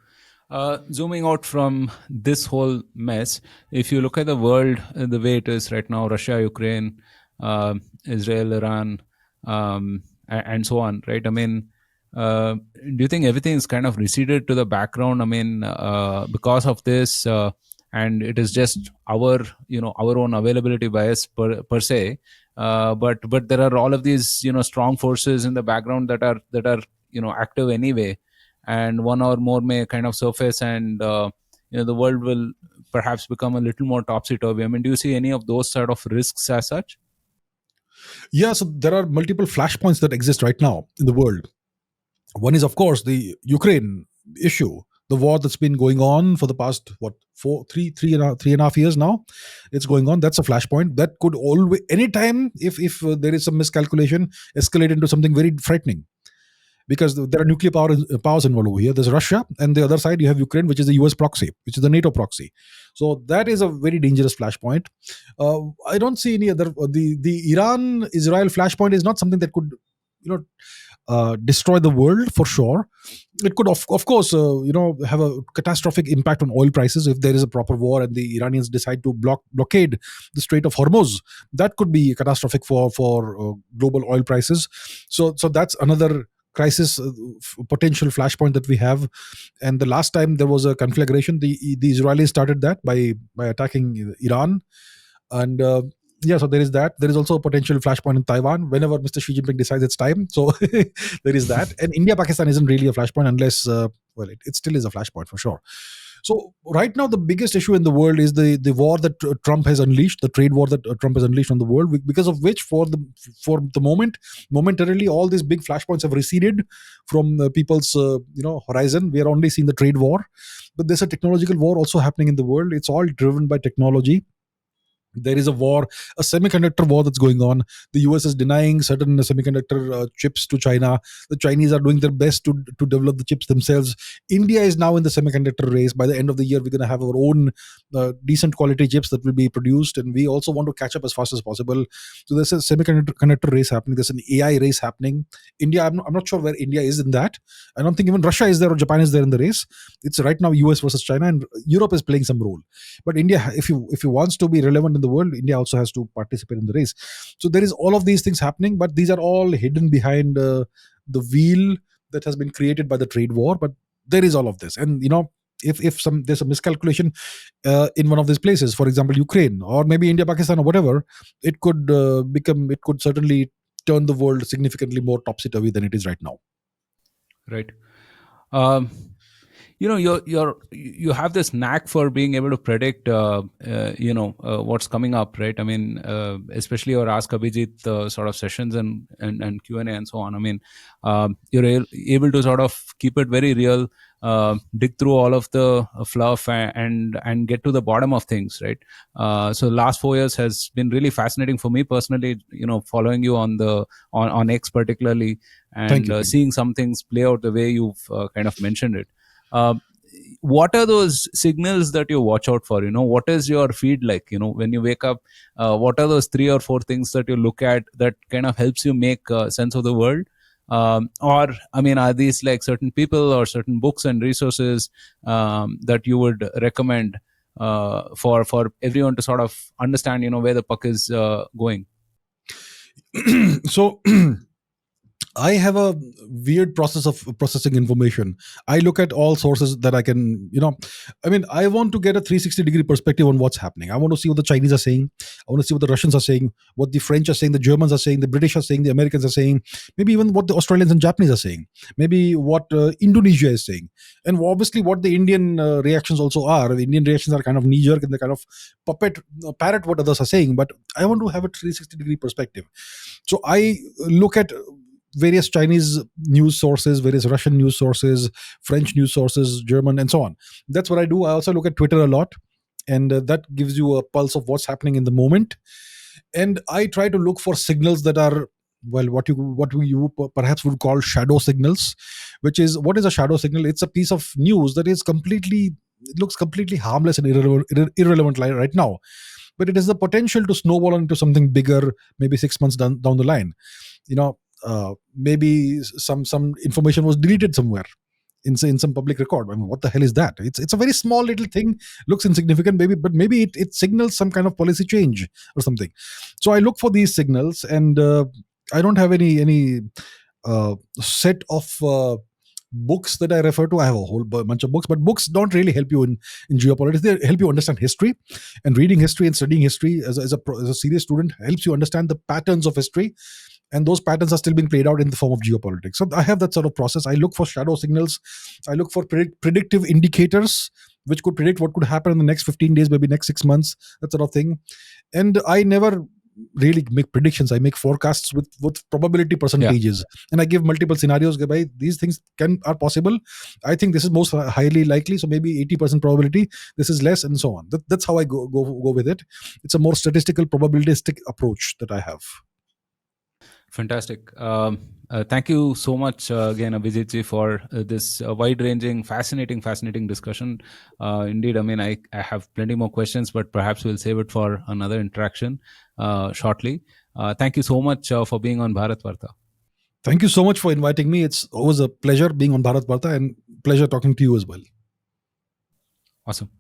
Zooming out from this whole mess, if you look at the world the way it is right now, Russia, Ukraine, Israel, Iran, and so on, right? I mean, do you think everything is kind of receded to the background? I mean, because of this, and it is just our own availability bias per se. But there are all of these strong forces in the background that are active anyway, and one or more may kind of surface, and the world will perhaps become a little more topsy-turvy. I mean, do you see any of those sort of risks as such? Yeah, so there are multiple flashpoints that exist right now in the world. One is, of course, the Ukraine issue, the war that's been going on for the past three and a half years now. It's going on. That's a flashpoint that could always, anytime, if there is some miscalculation, escalate into something very frightening. Because there are nuclear powers involved over here. There's Russia, and the other side you have Ukraine, which is the US proxy, which is the NATO proxy. So that is a very dangerous flashpoint. I don't see any other. The Iran-Israel flashpoint is not something that could, destroy the world for sure. It could, of course, have a catastrophic impact on oil prices if there is a proper war and the Iranians decide to blockade the Strait of Hormuz. That could be catastrophic for global oil prices. So that's another crisis, potential flashpoint that we have. And the last time there was a conflagration, the Israelis started that by attacking Iran. And yeah, so there is that. There is also a potential flashpoint in Taiwan whenever Mr. Xi Jinping decides it's time. So there is that. And India Pakistan isn't really a flashpoint unless it still is a flashpoint for sure. So right now, the biggest issue in the world is the war that Trump has unleashed, the trade war that Trump has unleashed on the world, because of which, for the momentarily, all these big flashpoints have receded from people's horizon. We are only seeing the trade war, but there's a technological war also happening in the world. It's all driven by technology. There is a war, a semiconductor war that's going on. The US is denying certain semiconductor chips to China. The Chinese are doing their best to develop the chips themselves. India is now in the semiconductor race. By the end of the year, we're going to have our own decent quality chips that will be produced, and we also want to catch up as fast as possible. So there's a semiconductor race happening. There's an AI race happening. India, I'm not sure where India is in that. I don't think even Russia is there or Japan is there in the race. It's right now US versus China, and Europe is playing some role. But India, if you wants to be relevant in the world, India also has to participate in the race. So there is all of these things happening, but these are all hidden behind the wheel that has been created by the trade war. But there is all of this, and if there's a miscalculation in one of these places, for example, Ukraine or maybe India, Pakistan, or whatever, it could certainly turn the world significantly more topsy-turvy than it is right now. Right. You have this knack for being able to predict what's coming up, right? I mean, especially your Ask Abhijit sort of sessions and Q&A and so on. I mean, you're able to sort of keep it very real, dig through all of the fluff and get to the bottom of things, right? So last 4 years has been really fascinating for me personally, following you on X particularly, and seeing some things play out the way you've kind of mentioned it. What are those signals that you watch out for? What is your feed like? When you wake up, what are those 3 or 4 things that you look at that kind of helps you make sense of the world? Or, I mean, are these like certain people or certain books and resources that you would recommend for everyone to sort of understand, where the puck is going? So I have a weird process of processing information. I look at all sources that I can, I want to get a 360-degree perspective on what's happening. I want to see what the Chinese are saying. I want to see what the Russians are saying, what the French are saying, the Germans are saying, the British are saying, the Americans are saying, maybe even what the Australians and Japanese are saying, maybe what Indonesia is saying, and obviously what the Indian reactions also are. The Indian reactions are kind of knee-jerk and they kind of parrot what others are saying, but I want to have a 360-degree perspective. So I look at various Chinese news sources, various Russian news sources, French news sources, German, and so on. That's what I do. I also look at Twitter a lot, and that gives you a pulse of what's happening in the moment. And I try to look for signals that are, well, what you perhaps would call shadow signals. Which is, what is a shadow signal? It's a piece of news that is it looks completely harmless and irrelevant right now, but it has the potential to snowball into something bigger, maybe 6 months down the line. Maybe some information was deleted somewhere in some public record. I mean, what the hell is that? It's a very small little thing, looks insignificant, but maybe it signals some kind of policy change or something. So I look for these signals, and I don't have any set of books that I refer to. I have a whole bunch of books, but books don't really help you in geopolitics. They help you understand history, and reading history and studying history as a serious student helps you understand the patterns of history. And those patterns are still being played out in the form of geopolitics. So I have that sort of process. I look for shadow signals. I look for predictive indicators, which could predict what could happen in the next 15 days, maybe next 6 months, that sort of thing. And I never really make predictions. I make forecasts with probability percentages. Yeah. And I give multiple scenarios. These things are possible. I think this is most highly likely. So maybe 80% probability. This is less, and so on. That's how I go with it. It's a more statistical, probabilistic approach that I have. Fantastic. Thank you so much again, Abhijit ji, for this wide-ranging, fascinating discussion. Indeed, I mean, I have plenty more questions, but perhaps we'll save it for another interaction shortly. Thank you so much for being on Bharat Varta. Thank you so much for inviting me. It's always a pleasure being on Bharat Varta and pleasure talking to you as well. Awesome.